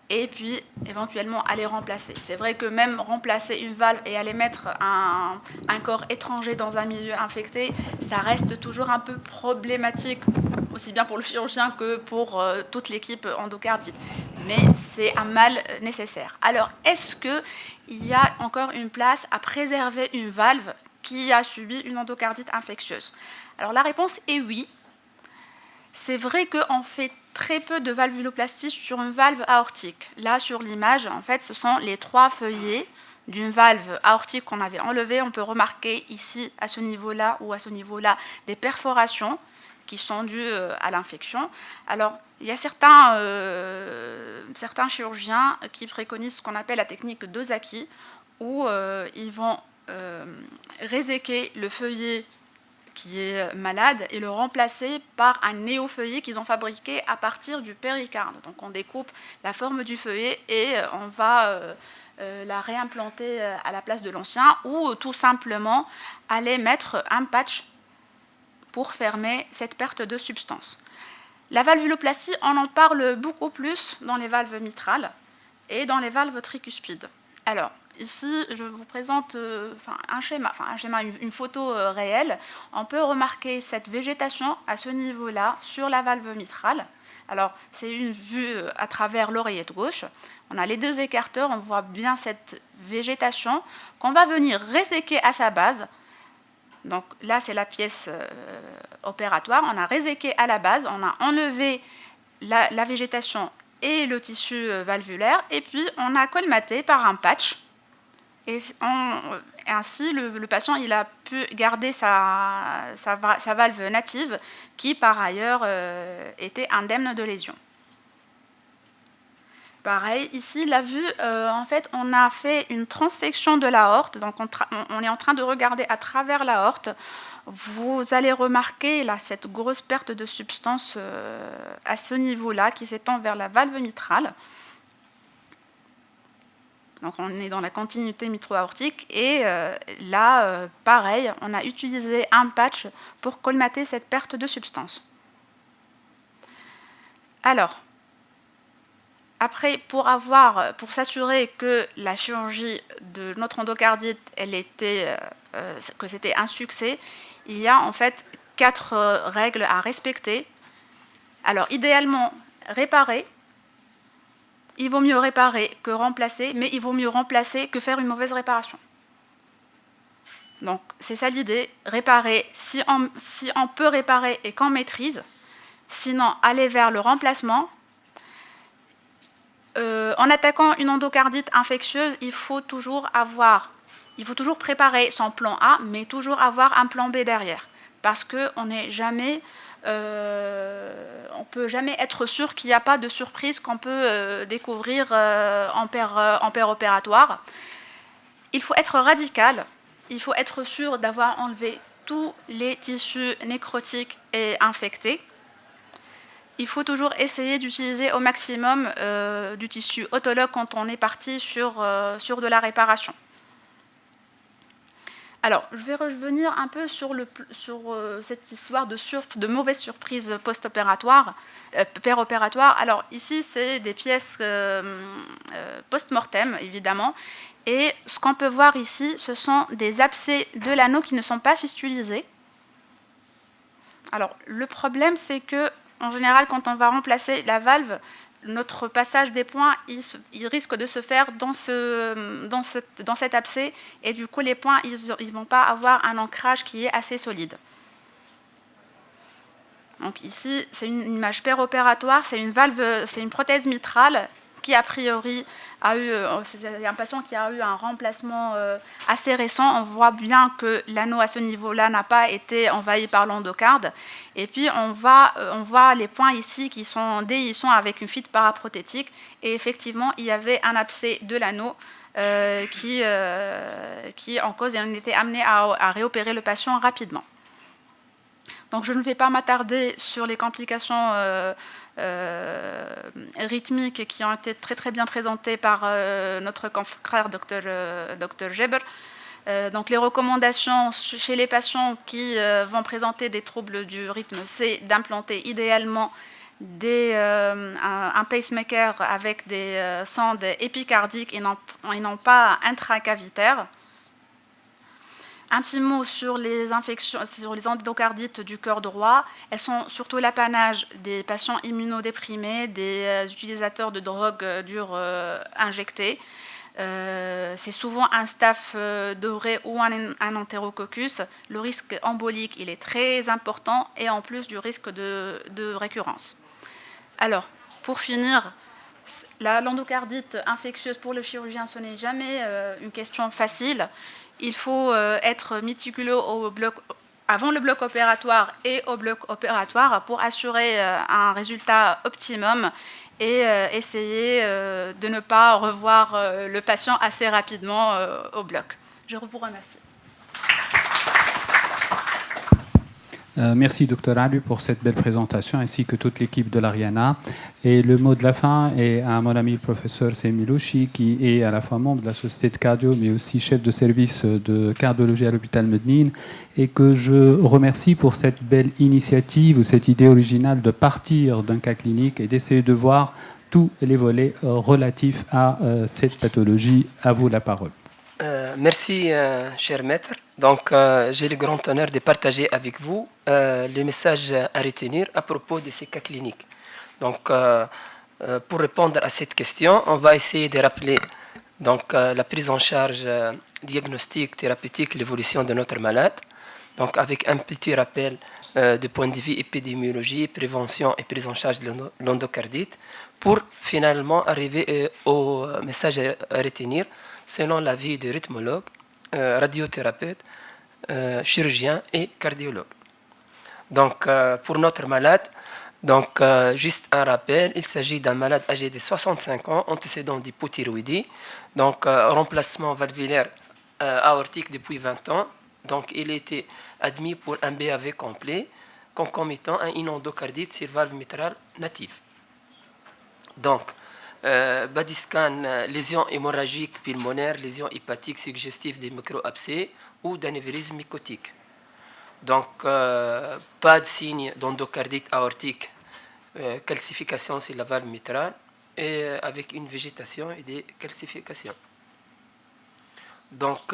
et puis éventuellement aller remplacer. C'est vrai que même remplacer une valve et aller mettre un corps étranger dans un milieu infecté, ça reste toujours un peu problématique, aussi bien pour le chirurgien que pour toute l'équipe endocardite. Mais c'est un mal nécessaire. Alors, est-ce qu'il y a encore une place à préserver une valve qui a subi une endocardite infectieuse? Alors, la réponse est oui. C'est vrai qu'on fait très peu de valvuloplastie sur une valve aortique. Là, sur l'image, en fait, ce sont les 3 feuillets d'une valve aortique qu'on avait enlevée. On peut remarquer ici, à ce niveau-là ou à ce niveau-là, des perforations qui sont dues à l'infection. Alors, il y a certains chirurgiens qui préconisent ce qu'on appelle la technique d'Ozaki, où ils vont réséquer le feuillet qui est malade et le remplacer par un néofeuillet qu'ils ont fabriqué à partir du péricarde. Donc on découpe la forme du feuillet et on va la réimplanter à la place de l'ancien ou tout simplement aller mettre un patch pour fermer cette perte de substance. La valvuloplastie, on en parle beaucoup plus dans les valves mitrales et dans les valves tricuspides. Alors, ici, je vous présente une photo réelle. On peut remarquer cette végétation à ce niveau-là, sur la valve mitrale. Alors, c'est une vue à travers l'oreillette gauche. On a les deux écarteurs, on voit bien cette végétation qu'on va venir réséquer à sa base. Donc là, c'est la pièce opératoire. On a réséqué à la base, on a enlevé la végétation et le tissu valvulaire, et puis on a colmaté par un patch. Et ainsi, le patient il a pu garder sa valve native, qui par ailleurs était indemne de lésion. Pareil, ici, la vue, en fait, on a fait une transection de l'aorte, donc on est en train de regarder à travers l'aorte. Vous allez remarquer là, cette grosse perte de substance à ce niveau-là, qui s'étend vers la valve mitrale. Donc on est dans la continuité mitro-aortique, et là, pareil, on a utilisé un patch pour colmater cette perte de substance. Alors, après, pour s'assurer que la chirurgie de notre endocardite, que c'était un succès, il y a en fait 4 règles à respecter. Alors, idéalement, réparer. Il vaut mieux réparer que remplacer, mais il vaut mieux remplacer que faire une mauvaise réparation. Donc, c'est ça l'idée, réparer si on peut réparer et qu'on maîtrise, sinon aller vers le remplacement. En attaquant une endocardite infectieuse, il faut toujours préparer son plan A, mais toujours avoir un plan B derrière, parce qu'on n'est jamais... on ne peut jamais être sûr qu'il n'y a pas de surprise qu'on peut découvrir en péropératoire. Il faut être radical, il faut être sûr d'avoir enlevé tous les tissus nécrotiques et infectés. Il faut toujours essayer d'utiliser au maximum du tissu autologue quand on est parti sur de la réparation. Alors, je vais revenir un peu sur cette histoire de mauvaise surprise post-opératoire, péropératoire. Alors, ici, c'est des pièces post-mortem, évidemment. Et ce qu'on peut voir ici, ce sont des abcès de l'anneau qui ne sont pas fistulisés. Alors, le problème, c'est que, en général, quand on va remplacer la valve, notre passage des points, il risque de se faire dans cet abcès, et du coup, les points, ils ne vont pas avoir un ancrage qui est assez solide. Donc ici, c'est une image péropératoire, c'est une prothèse mitrale qui, a priori, c'est un patient qui a eu un remplacement assez récent. On voit bien que l'anneau à ce niveau-là n'a pas été envahi par l'endocarde. Et puis, on voit les points ici qui sont déhissants avec une fuite paraprothétique. Et effectivement, il y avait un abcès de l'anneau qui en cause, et on était amené à réopérer le patient rapidement. Donc, je ne vais pas m'attarder sur les complications rythmiques qui ont été très très bien présentées par notre confrère Dr Geber. Donc, les recommandations chez les patients qui vont présenter des troubles du rythme, c'est d'implanter idéalement un pacemaker avec des sondes épicardiques et non pas intracavitaires. Un petit mot sur les infections, sur les endocardites du cœur droit. Elles sont surtout l'apanage des patients immunodéprimés, des utilisateurs de drogues dures injectées. C'est souvent un staph doré ou un entérococcus. Le risque embolique, il est très important, et en plus du risque de récurrence. Alors, pour finir, l'endocardite infectieuse pour le chirurgien, ce n'est jamais une question facile. Il faut être méticuleux avant le bloc opératoire et au bloc opératoire pour assurer un résultat optimum et essayer de ne pas revoir le patient assez rapidement au bloc. Je vous remercie. Merci Dr Ali pour cette belle présentation, ainsi que toute l'équipe de l'Ariana. Et le mot de la fin est à mon ami le professeur Semilouchi, qui est à la fois membre de la société de cardio, mais aussi chef de service de cardiologie à l'hôpital Mednine, et que je remercie pour cette belle initiative ou cette idée originale de partir d'un cas clinique et d'essayer de voir tous les volets relatifs à cette pathologie. À vous la parole. Merci, cher maître. Donc, j'ai le grand honneur de partager avec vous les messages à retenir à propos de ces cas cliniques. Donc, pour répondre à cette question, on va essayer de rappeler donc, la prise en charge diagnostique, thérapeutique, l'évolution de notre malade. Donc, avec un petit rappel du point de vue épidémiologie, prévention et prise en charge de l'endocardite, pour finalement arriver au message à retenir selon l'avis de rythmologue, radiothérapeute, chirurgien et cardiologue. Donc, pour notre malade, donc, juste un rappel, il s'agit d'un malade âgé de 65 ans, antécédent d'hypothyroïdie, donc remplacement valvulaire aortique depuis 20 ans. Donc, il était admis pour un BAV complet, concomitant à une endocardite sur valve mitrale native. Donc, body scan, lésion hémorragique pulmonaire, lésion hépatique suggestive des micro-abcès ou d'anévrisme mycotique. Donc, pas de signe d'endocardite aortique, calcification sur la valve mitrale et avec une végétation et des calcifications. Donc,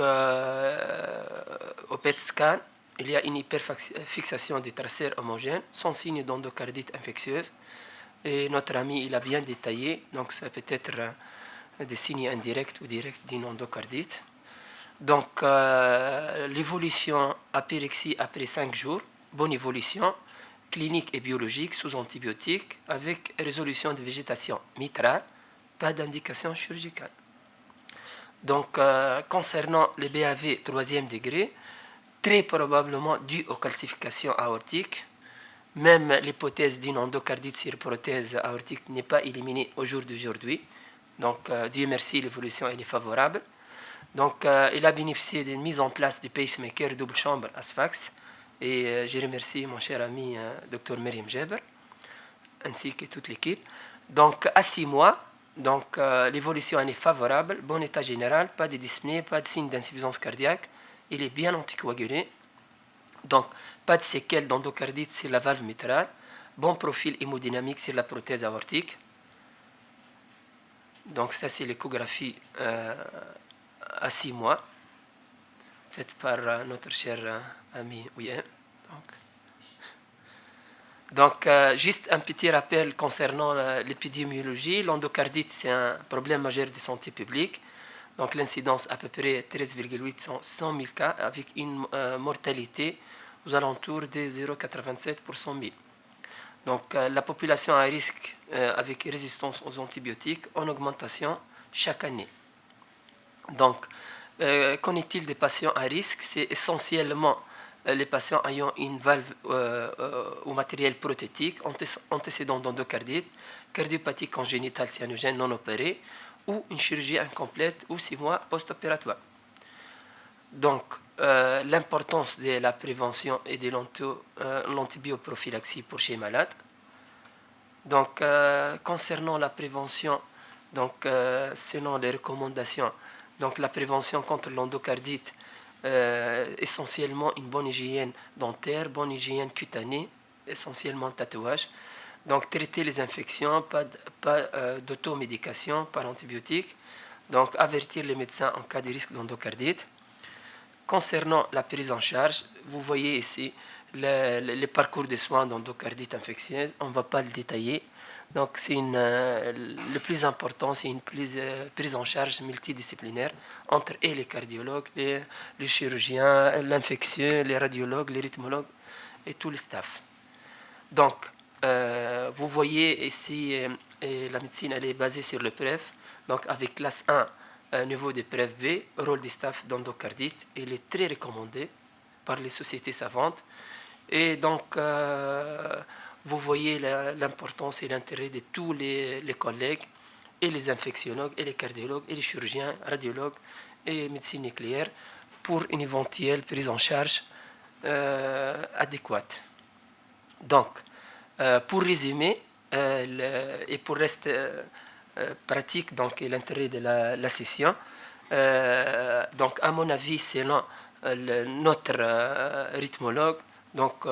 au PET scan, il y a une hyperfixation des tracères homogènes sans signe d'endocardite infectieuse. Et notre ami, il a bien détaillé, donc ça peut être des signes indirects ou directs d'une endocardite. Donc, l'évolution apyrexie après 5 jours, bonne évolution, clinique et biologique sous antibiotiques avec résolution de végétation mitrale, pas d'indication chirurgicale. Donc, concernant le BAV 3e degré, très probablement dû aux calcifications aortiques, même l'hypothèse d'une endocardite sur prothèse aortique n'est pas éliminée au jour d'aujourd'hui. Donc, Dieu merci, l'évolution est favorable. Donc, il a bénéficié d'une mise en place du pacemaker double chambre à Sfax. Et je remercie mon cher ami Dr Meriem Jeber, ainsi que toute l'équipe. Donc, à 6 mois, donc, l'évolution est favorable, bon état général, pas de dyspnée, pas de signe d'insuffisance cardiaque. Il est bien anticoagulé. Donc, pas de séquelles d'endocardite sur la valve mitrale. Bon profil hémodynamique sur la prothèse aortique. Donc, ça, c'est l'échographie à 6 mois, faite par notre cher ami Ouyen. Donc, juste un petit rappel concernant l'épidémiologie. L'endocardite, c'est un problème majeur de santé publique. Donc, l'incidence à peu près 13,8 sur 100 000 cas, avec une mortalité aux alentours de 0,87 pour 100 000. Donc, la population à risque avec résistance aux antibiotiques en augmentation chaque année. Donc, qu'en est-il des patients à risque? C'est essentiellement les patients ayant une valve ou matériel prothétique, antécédent d'endocardite, cardiopathie congénitale cyanogène non opérée ou une chirurgie incomplète ou 6 mois post-opératoire. Donc, l'importance de la prévention et de l'antibioprophylaxie pour chez malades. Donc, concernant la prévention, donc, selon les recommandations, donc la prévention contre l'endocardite, essentiellement une bonne hygiène dentaire, bonne hygiène cutanée, essentiellement tatouage. Donc, traiter les infections, pas d'automédication par antibiotiques. Donc, avertir les médecins en cas de risque d'endocardite. Concernant la prise en charge, vous voyez ici les parcours de soins d'endocardite infectieuse. On ne va pas le détailler. Donc, le plus important, c'est une prise en charge multidisciplinaire entre les cardiologues, les chirurgiens, l'infectieux, les radiologues, les rythmologues et tout le staff. Donc, vous voyez ici, la médecine elle est basée sur le PREF. Donc, avec classe 1, niveau de PREF B, rôle du staff d'endocardite, il est très recommandé par les sociétés savantes. Et donc, vous voyez l'importance et l'intérêt de tous les collègues, et les infectiologues, et les cardiologues, et les chirurgiens, radiologues, et médecine nucléaire, pour une éventuelle prise en charge adéquate. Donc, pour résumer, et pour rester pratique, donc, et l'intérêt de la session, donc, à mon avis, selon notre rythmologue, donc,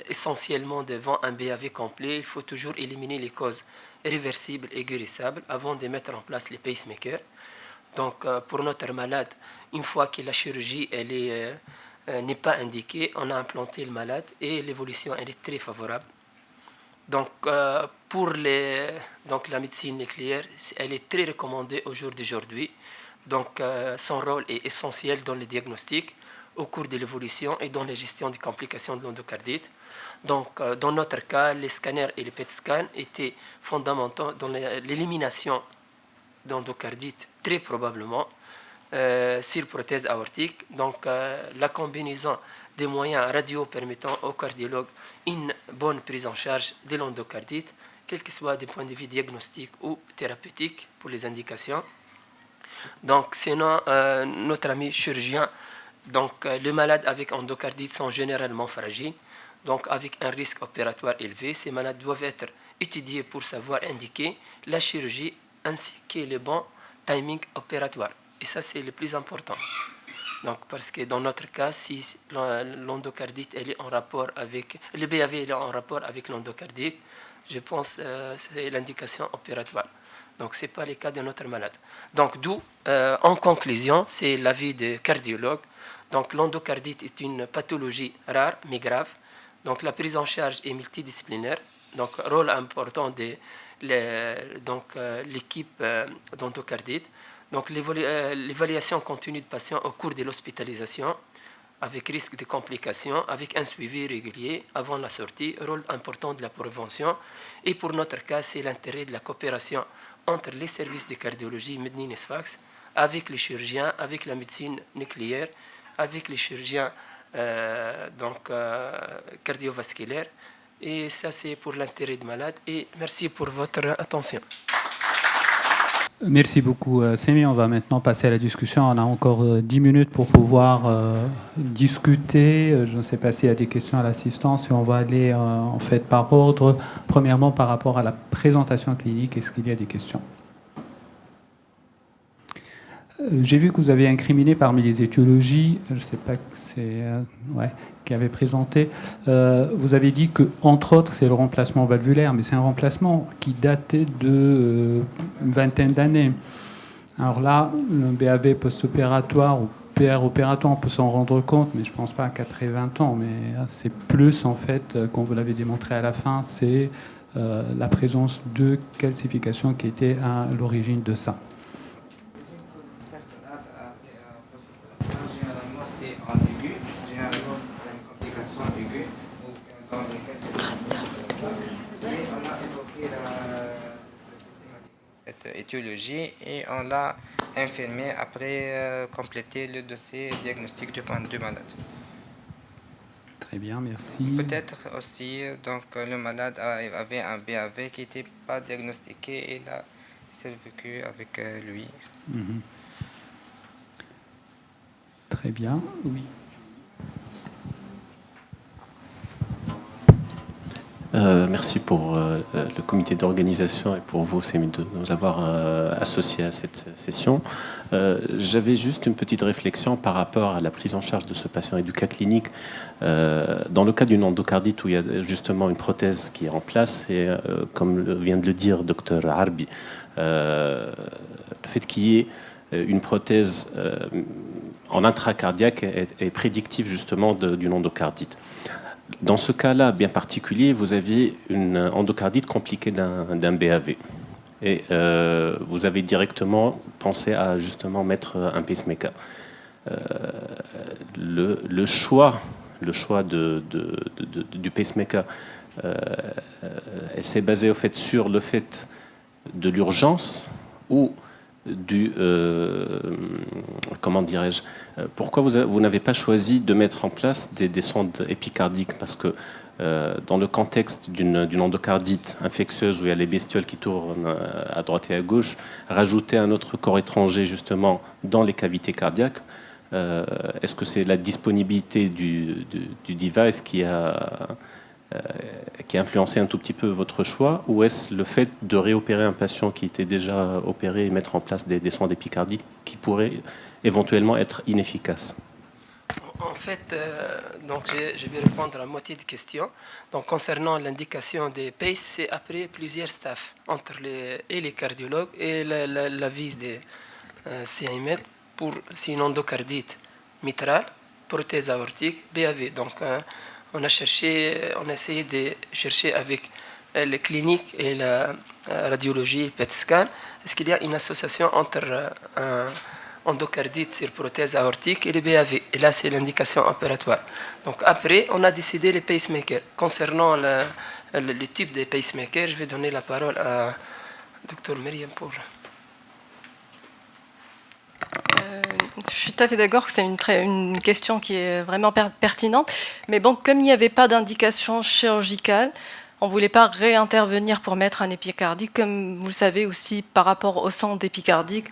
essentiellement devant un BAV complet, il faut toujours éliminer les causes réversibles et guérissables avant de mettre en place les pacemakers. Donc, pour notre malade, une fois que la chirurgie n'est pas indiquée, on a implanté le malade et l'évolution elle est très favorable. Donc, pour la médecine nucléaire, elle est très recommandée au jour d'aujourd'hui. Donc, son rôle est essentiel dans le diagnostic, au cours de l'évolution et dans la gestion des complications de l'endocardite. Donc, dans notre cas, les scanners et les PET scans étaient fondamentaux dans l'élimination d'endocardite, très probablement, sur prothèse aortique. Donc, la combinaison des moyens radio permettant au cardiologue une bonne prise en charge de l'endocardite, quel que soit du point de vue diagnostique ou thérapeutique pour les indications. Donc, sinon, notre ami chirurgien, donc, les malades avec endocardite sont généralement fragiles, donc avec un risque opératoire élevé. Ces malades doivent être étudiés pour savoir indiquer la chirurgie ainsi que le bon timing opératoire. Et ça, c'est le plus important. Donc, parce que dans notre cas, si l'endocardite elle est en rapport avec le BAV est en rapport avec l'endocardite, je pense que c'est l'indication opératoire. Donc, ce n'est pas le cas de notre malade. Donc, d'où, en conclusion, c'est l'avis des cardiologues. Donc, l'endocardite est une pathologie rare mais grave. Donc, la prise en charge est multidisciplinaire. Donc, rôle important de l'équipe d'endocardite. Donc, l'évaluation continue de patients au cours de l'hospitalisation, avec risque de complications, avec un suivi régulier avant la sortie, rôle important de la prévention. Et pour notre cas, c'est l'intérêt de la coopération entre les services de cardiologie Mednine Sfax, avec les chirurgiens, avec la médecine nucléaire, avec les chirurgiens cardiovasculaires. Et ça, c'est pour l'intérêt du malade. Et merci pour votre attention. Merci beaucoup, Semi. On va maintenant passer à la discussion. On a encore 10 minutes pour pouvoir discuter. Je ne sais pas s'il y a des questions à l'assistance. Et on va aller en fait par ordre. Premièrement, par rapport à la présentation clinique, est-ce qu'il y a des questions ? J'ai vu que vous avez incriminé parmi les étiologies, je ne sais pas que c'est qui avait présenté, vous avez dit que entre autres c'est le remplacement valvulaire, mais c'est un remplacement qui datait de une vingtaine d'années. Alors là, le BAV post-opératoire ou PR opératoire, on peut s'en rendre compte, mais je ne pense pas qu'après 20 ans, mais c'est plus en fait, comme vous l'avez démontré à la fin, c'est la présence de calcification qui était à l'origine de ça. Cette étiologie et on l'a infirmé après compléter le dossier diagnostic du malade. Très bien, merci. Peut-être aussi donc le malade avait un BAV qui n'était pas diagnostiqué et il a survécu avec lui. Mm-hmm. Très bien, oui. Merci pour le comité d'organisation et pour vous, Semi, de nous avoir associés à cette session. J'avais juste une petite réflexion par rapport à la prise en charge de ce patient et du cas clinique. Dans le cas d'une endocardite où il y a justement une prothèse qui est en place, et comme vient de le dire Dr Arbi, le fait qu'il y ait une prothèse en intracardiaque est prédictif justement d'une endocardite. Dans ce cas-là bien particulier, vous aviez une endocardite compliquée d'un BAV. Et vous avez directement pensé à justement mettre un pacemaker. Le choix du pacemaker s'est basé au fait sur le fait de l'urgence ou du comment dirais-je, pourquoi vous n'avez pas choisi de mettre en place des sondes épicardiques? Parce que dans le contexte d'une endocardite infectieuse où il y a les bestioles qui tournent à droite et à gauche, rajouter un autre corps étranger justement dans les cavités cardiaques, est-ce que c'est la disponibilité du device qui a influencé un tout petit peu votre choix, ou est-ce le fait de réopérer un patient qui était déjà opéré et mettre en place des sondes épicardiques qui pourraient éventuellement être inefficaces? En fait, donc je vais répondre à la moitié de questions. Donc, concernant l'indication des PACE, c'est après plusieurs staffs entre les cardiologues et l'avis CIMED pour c'est une endocardite mitrale, prothèse aortique, BAV. Donc on a essayé de chercher avec les cliniques et la radiologie, le PET scan, est-ce qu'il y a une association entre endocardite sur prothèse aortique et le BAV. Et là, c'est l'indication opératoire. Donc après, on a décidé les pacemakers. Concernant le type de pacemaker, je vais donner la parole à Dr Myriam pour... Je suis tout à fait d'accord que c'est une question qui est vraiment pertinente. Mais bon, comme il n'y avait pas d'indication chirurgicale, on ne voulait pas réintervenir pour mettre un épicardique. Comme vous le savez aussi, par rapport au sang d'épicardique,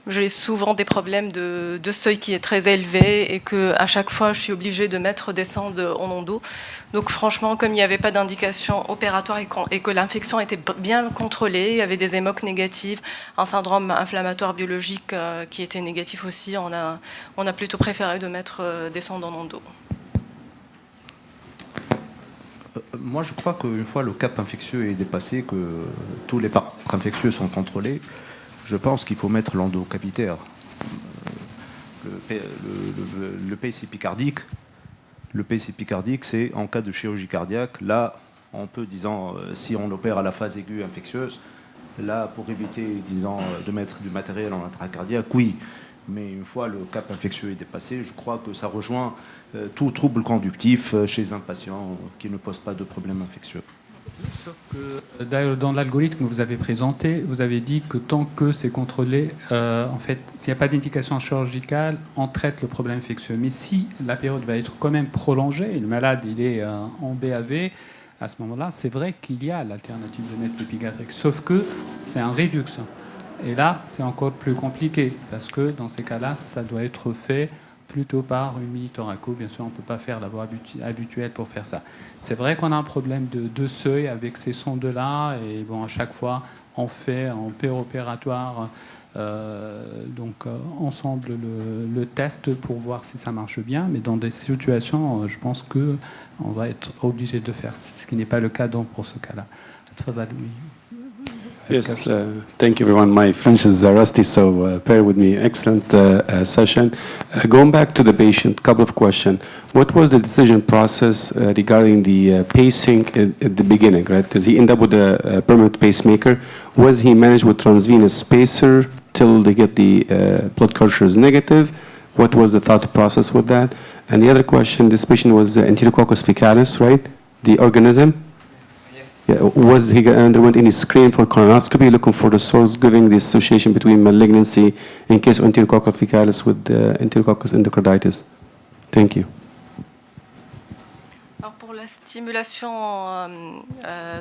j'ai souvent des problèmes de seuil qui est très élevé et qu'à chaque fois, je suis obligée de mettre des sangs en endo. Donc franchement, comme il n'y avait pas d'indication opératoire et que l'infection était bien contrôlée, il y avait des émoques négatives, un syndrome inflammatoire biologique qui était négatif aussi, on a plutôt préféré de mettre des sondes en endo. Moi, je crois qu'une fois le cap infectieux est dépassé, que tous les paramètres infectieux sont contrôlés, je pense qu'il faut mettre l'endocavitaire. Le pace épicardique, c'est en cas de chirurgie cardiaque. Là, on peut, disons, si on opère à la phase aiguë infectieuse, là, pour éviter, disons, de mettre du matériel en intracardiaque, oui. Mais une fois le cap infectieux est dépassé, je crois que ça rejoint tout trouble conductif chez un patient qui ne pose pas de problème infectieux. Sauf que d'ailleurs, dans l'algorithme que vous avez présenté, vous avez dit que tant que c'est contrôlé, en fait, s'il n'y a pas d'indication chirurgicale, on traite le problème infectieux. Mais si la période va être quand même prolongée, et le malade il est en BAV, à ce moment-là, c'est vrai qu'il y a l'alternative de mettre l'épigastrique. Sauf que c'est un rédux. Et là, c'est encore plus compliqué, parce que dans ces cas-là, ça doit être fait plutôt par une mini-thoraco. Bien sûr, on ne peut pas faire la voie habituelle pour faire ça. C'est vrai qu'on a un problème de seuil avec ces sondes-là, et bon, à chaque fois, on fait en opératoire ensemble le test pour voir si ça marche bien, mais dans des situations, je pense qu'on va être obligé de faire, ce qui n'est pas le cas donc pour ce cas-là. Yes, thank you everyone. My French is rusty, so bear with me. Excellent session. Going back to the patient, couple of questions. What was the decision process regarding the pacing at the beginning, right? Because he ended up with a permanent pacemaker. Was he managed with transvenous spacer till they get the blood culture is negative? What was the thought process with that? And the other question, this patient was Enterococcus faecalis, right? The organism. Yeah, was he underwent any screen for colonoscopy, looking for the source, giving the association between malignancy in case of Enterococcus faecalis with Enterococcus endocarditis? Thank you. Alors pour la stimulation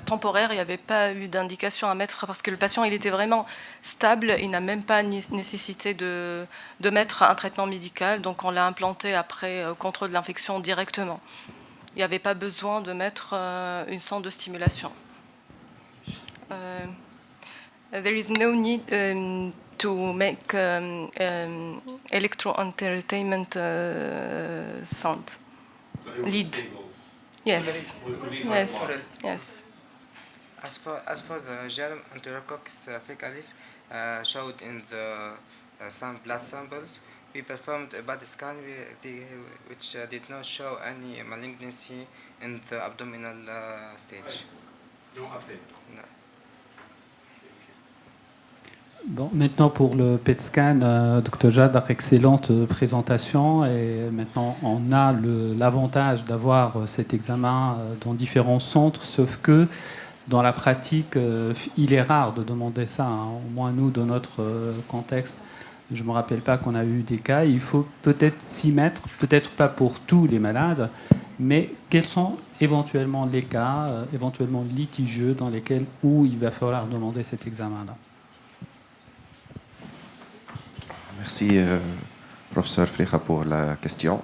temporaire, il n'y avait pas eu d'indication à mettre parce que le patient il était vraiment stable, il n'a même pas nécessité de mettre un traitement médical, donc on l'a implanté après contrôle de l'infection directement. Il n'y avait pas besoin de mettre une sonde de stimulation. There is no need to make electro-entertainment sound. Lead. Yes. Yes. Yes. As for the germ Enterococcus faecalis showed in the some blood samples, we performed a body scan which did not show any malignancy in the abdominal stage. No update. No. Bon, maintenant pour le PET scan, Dr Jadar, excellente présentation. Et maintenant, on a l'avantage d'avoir cet examen dans différents centres, sauf que dans la pratique, il est rare de demander ça, hein, au moins nous, dans notre contexte. Je ne me rappelle pas qu'on a eu des cas. Il faut peut-être s'y mettre, peut-être pas pour tous les malades, mais quels sont éventuellement les cas, éventuellement litigieux, dans lesquels où il va falloir demander cet examen-là. Merci, professeur Flecha, pour la question.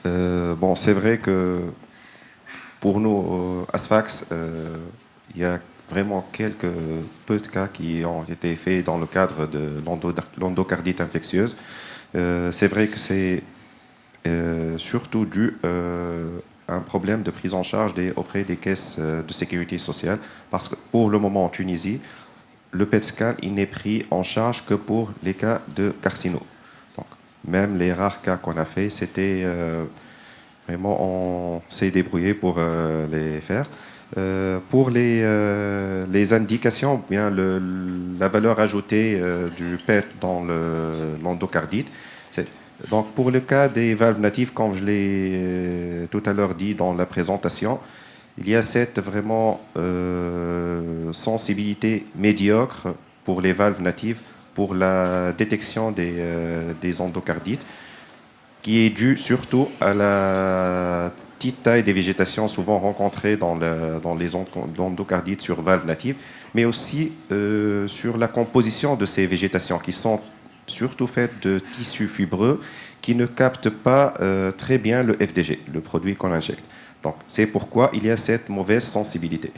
Bon, c'est vrai que pour nous, à Sfax, il y a vraiment quelques peu de cas qui ont été faits dans le cadre de l'endocardite infectieuse. C'est vrai que c'est surtout dû à un problème de prise en charge auprès des caisses de sécurité sociale, parce que pour le moment en Tunisie, le PET scan il n'est pris en charge que pour les cas de carcino. Donc, même les rares cas qu'on a fait, c'était vraiment on s'est débrouillé pour les faire. Pour les indications, bien la valeur ajoutée du PET dans l'endocardite, donc pour le cas des valves natives, comme je l'ai tout à l'heure dit dans la présentation, il y a cette vraiment sensibilité médiocre pour les valves natives pour la détection des endocardites, qui est due surtout à la petite taille des végétations souvent rencontrées dans les endocardites sur valves natives, mais aussi sur la composition de ces végétations qui sont surtout faites de tissus fibreux qui ne captent pas très bien le FDG, le produit qu'on injecte. Donc, c'est pourquoi il y a cette mauvaise sensibilité.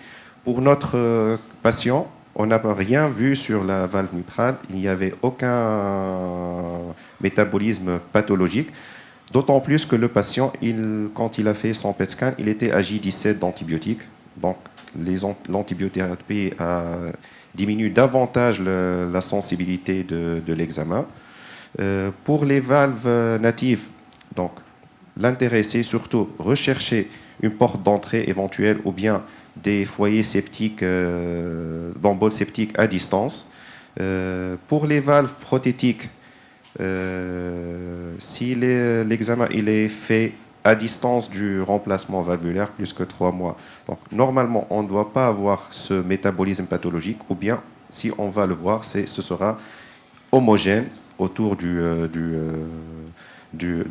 Pour notre patient, on n'a rien vu sur la valve mitrale, il n'y avait aucun métabolisme pathologique, d'autant plus que le patient, quand il a fait son PET scan, il était à J17 d'antibiotiques. Donc, l'antibiothérapie diminue davantage la sensibilité de l'examen. Pour les valves natives, donc, l'intérêt, c'est surtout rechercher une porte d'entrée éventuelle ou bien des foyers septiques, d'emboles septiques à distance. Pour les valves prothétiques, si l'examen il est fait à distance du remplacement valvulaire plus que 3 mois, donc normalement on ne doit pas avoir ce métabolisme pathologique, ou bien si on va le voir, ce sera homogène autour de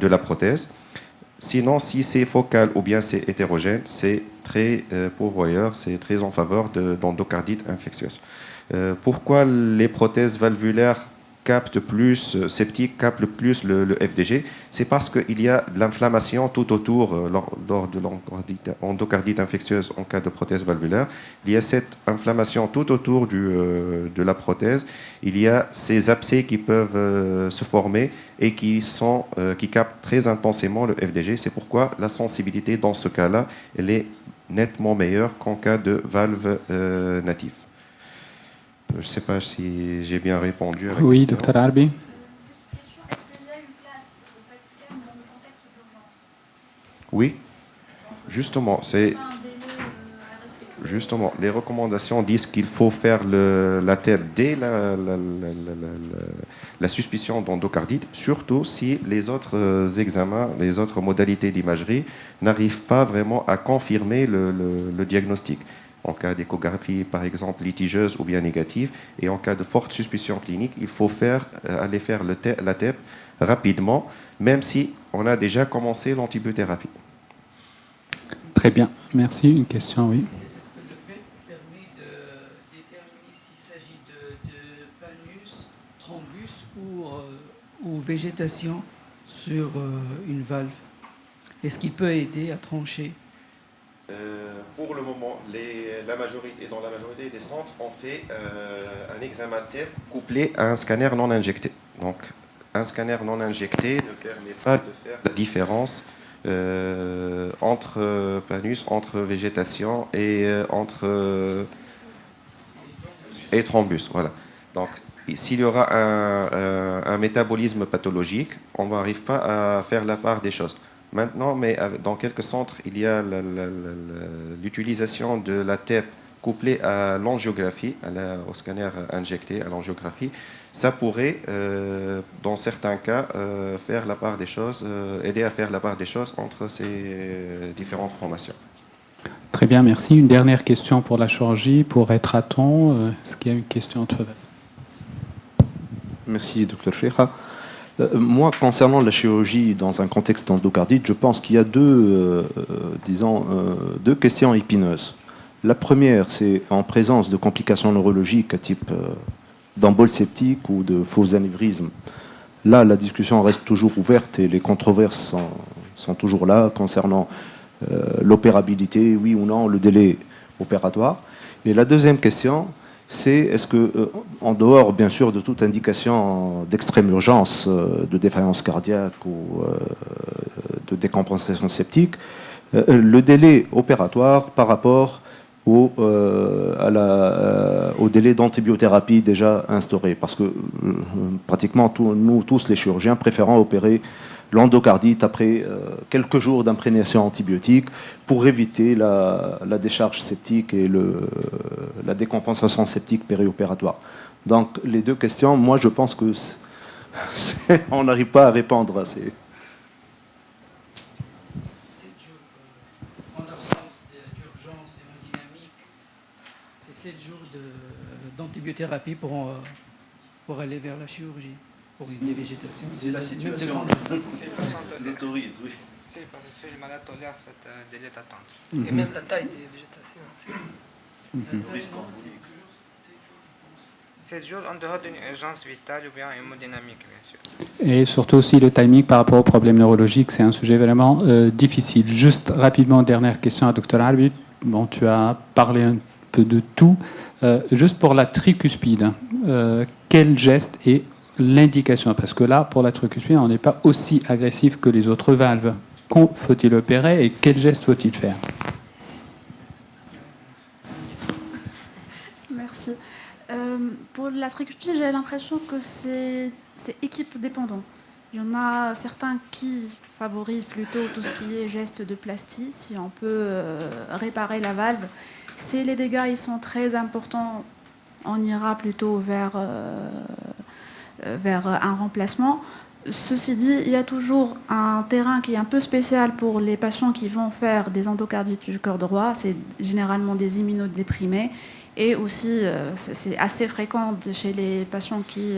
la prothèse. Sinon, si c'est focal ou bien c'est hétérogène, c'est très pourvoyeur, c'est très en faveur d'endocardite infectieuse. Pourquoi les prothèses valvulaires captent plus, septiques captent plus le FDG? C'est parce qu'il y a de l'inflammation tout autour lors de l'endocardite infectieuse en cas de prothèse valvulaire. Il y a cette inflammation tout autour de la prothèse. Il y a ces abcès qui peuvent se former et qui captent très intensément le FDG. C'est pourquoi la sensibilité dans ce cas-là, elle est nettement meilleure qu'en cas de valve native. Je ne sais pas si j'ai bien répondu à la Oui, question. Dr Arbi. Est-ce qu'il y a une place au PET scan dans le contexte d'urgence? Oui, justement, justement, les recommandations disent qu'il faut faire la TEP dès la suspicion d'endocardite, surtout si les autres examens, les autres modalités d'imagerie n'arrivent pas vraiment à confirmer le diagnostic. En cas d'échographie, par exemple, litigieuse ou bien négative, et en cas de forte suspicion clinique, il faut aller faire la TEP rapidement, même si on a déjà commencé l'antibiothérapie. Très bien, merci. Une question, oui. Est-ce que le PET permet de déterminer s'il s'agit de panus, thrombus ou végétation sur une valve? Est-ce qu'il peut aider à trancher? Pour le moment, dans la majorité des centres, on fait un examen TEP couplé à un scanner non injecté. Donc, un scanner non injecté ne permet pas de faire la différence entre panus, entre végétation et et thrombus. Voilà. Donc, s'il y aura un métabolisme pathologique, on n'arrive pas à faire la part des choses. Maintenant, mais dans quelques centres, il y a l'utilisation de la TEP couplée à l'angiographie, au scanner injecté, à l'angiographie. Ça pourrait, dans certains cas, faire la part des choses, aider à faire la part des choses entre ces différentes formations. Très bien, merci. Une dernière question pour la chirurgie, pour être à temps. Est-ce qu'il y a une question de Merci, Dr Cheikha. Moi, concernant la chirurgie dans un contexte endocardite, je pense qu'il y a deux questions épineuses. La première, c'est en présence de complications neurologiques à type d'embole septique ou de faux anévrismes. Là, la discussion reste toujours ouverte et les controverses sont toujours là concernant l'opérabilité, oui ou non, le délai opératoire. Et la deuxième question, c'est est-ce que, en dehors bien sûr de toute indication d'extrême urgence, de défaillance cardiaque ou de décompensation septique, le délai opératoire par rapport ou au délai d'antibiothérapie déjà instauré. Parce que pratiquement nous tous les chirurgiens préférons opérer l'endocardite après quelques jours d'imprégnation antibiotique pour éviter la décharge septique et la décompensation septique périopératoire. Donc les deux questions, moi je pense que on n'arrive pas à répondre à ces... En absence d'urgence hémodynamique, c'est 7 jours d'antibiothérapie pour aller vers la chirurgie, pour une dévégétation. Si la situation l'autorise, oui. Si le malade tolère ce délai d'attente. Et même la taille des végétations. 7 jours en dehors d'une urgence vitale ou bien hémodynamique, bien sûr. Et surtout aussi le timing par rapport aux problèmes neurologiques, c'est un sujet vraiment difficile. Juste rapidement, dernière question à Dr Arbi. Bon, tu as parlé un peu de tout. Juste pour la tricuspide, quel geste est l'indication? Parce que là, pour la tricuspide, on n'est pas aussi agressif que les autres valves. Quand faut-il opérer et quel geste faut-il faire? Merci. Pour la tricuspide, j'ai l'impression que c'est équipe dépendant. Il y en a certains qui favorisent plutôt tout ce qui est geste de plastie, si on peut réparer la valve. Si les dégâts ils sont très importants, on ira plutôt vers un remplacement. Ceci dit, il y a toujours un terrain qui est un peu spécial pour les patients qui vont faire des endocardites du cœur droit. C'est généralement des immunodéprimés. Et aussi, c'est assez fréquent chez les patients qui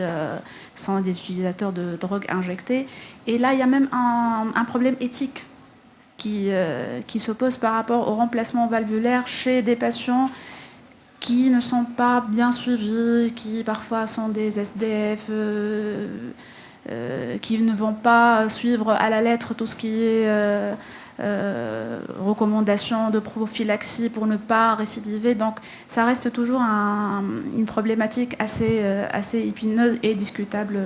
sont des utilisateurs de drogues injectées. Et là, il y a même un problème éthique qui se pose par rapport au remplacement valvulaire chez des patients qui ne sont pas bien suivis, qui parfois sont des SDF, qui ne vont pas suivre à la lettre tout ce qui est recommandations de prophylaxie pour ne pas récidiver. Donc ça reste toujours une problématique assez épineuse et discutable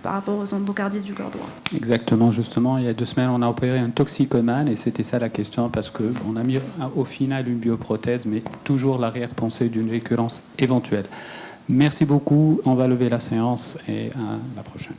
par rapport aux endocardites du cœur droit. Exactement, justement, il y a 2 semaines, on a opéré un toxicomane et c'était ça la question parce qu'on a mis au final une bioprothèse, mais toujours l'arrière-pensée d'une récurrence éventuelle. Merci beaucoup, on va lever la séance et à la prochaine.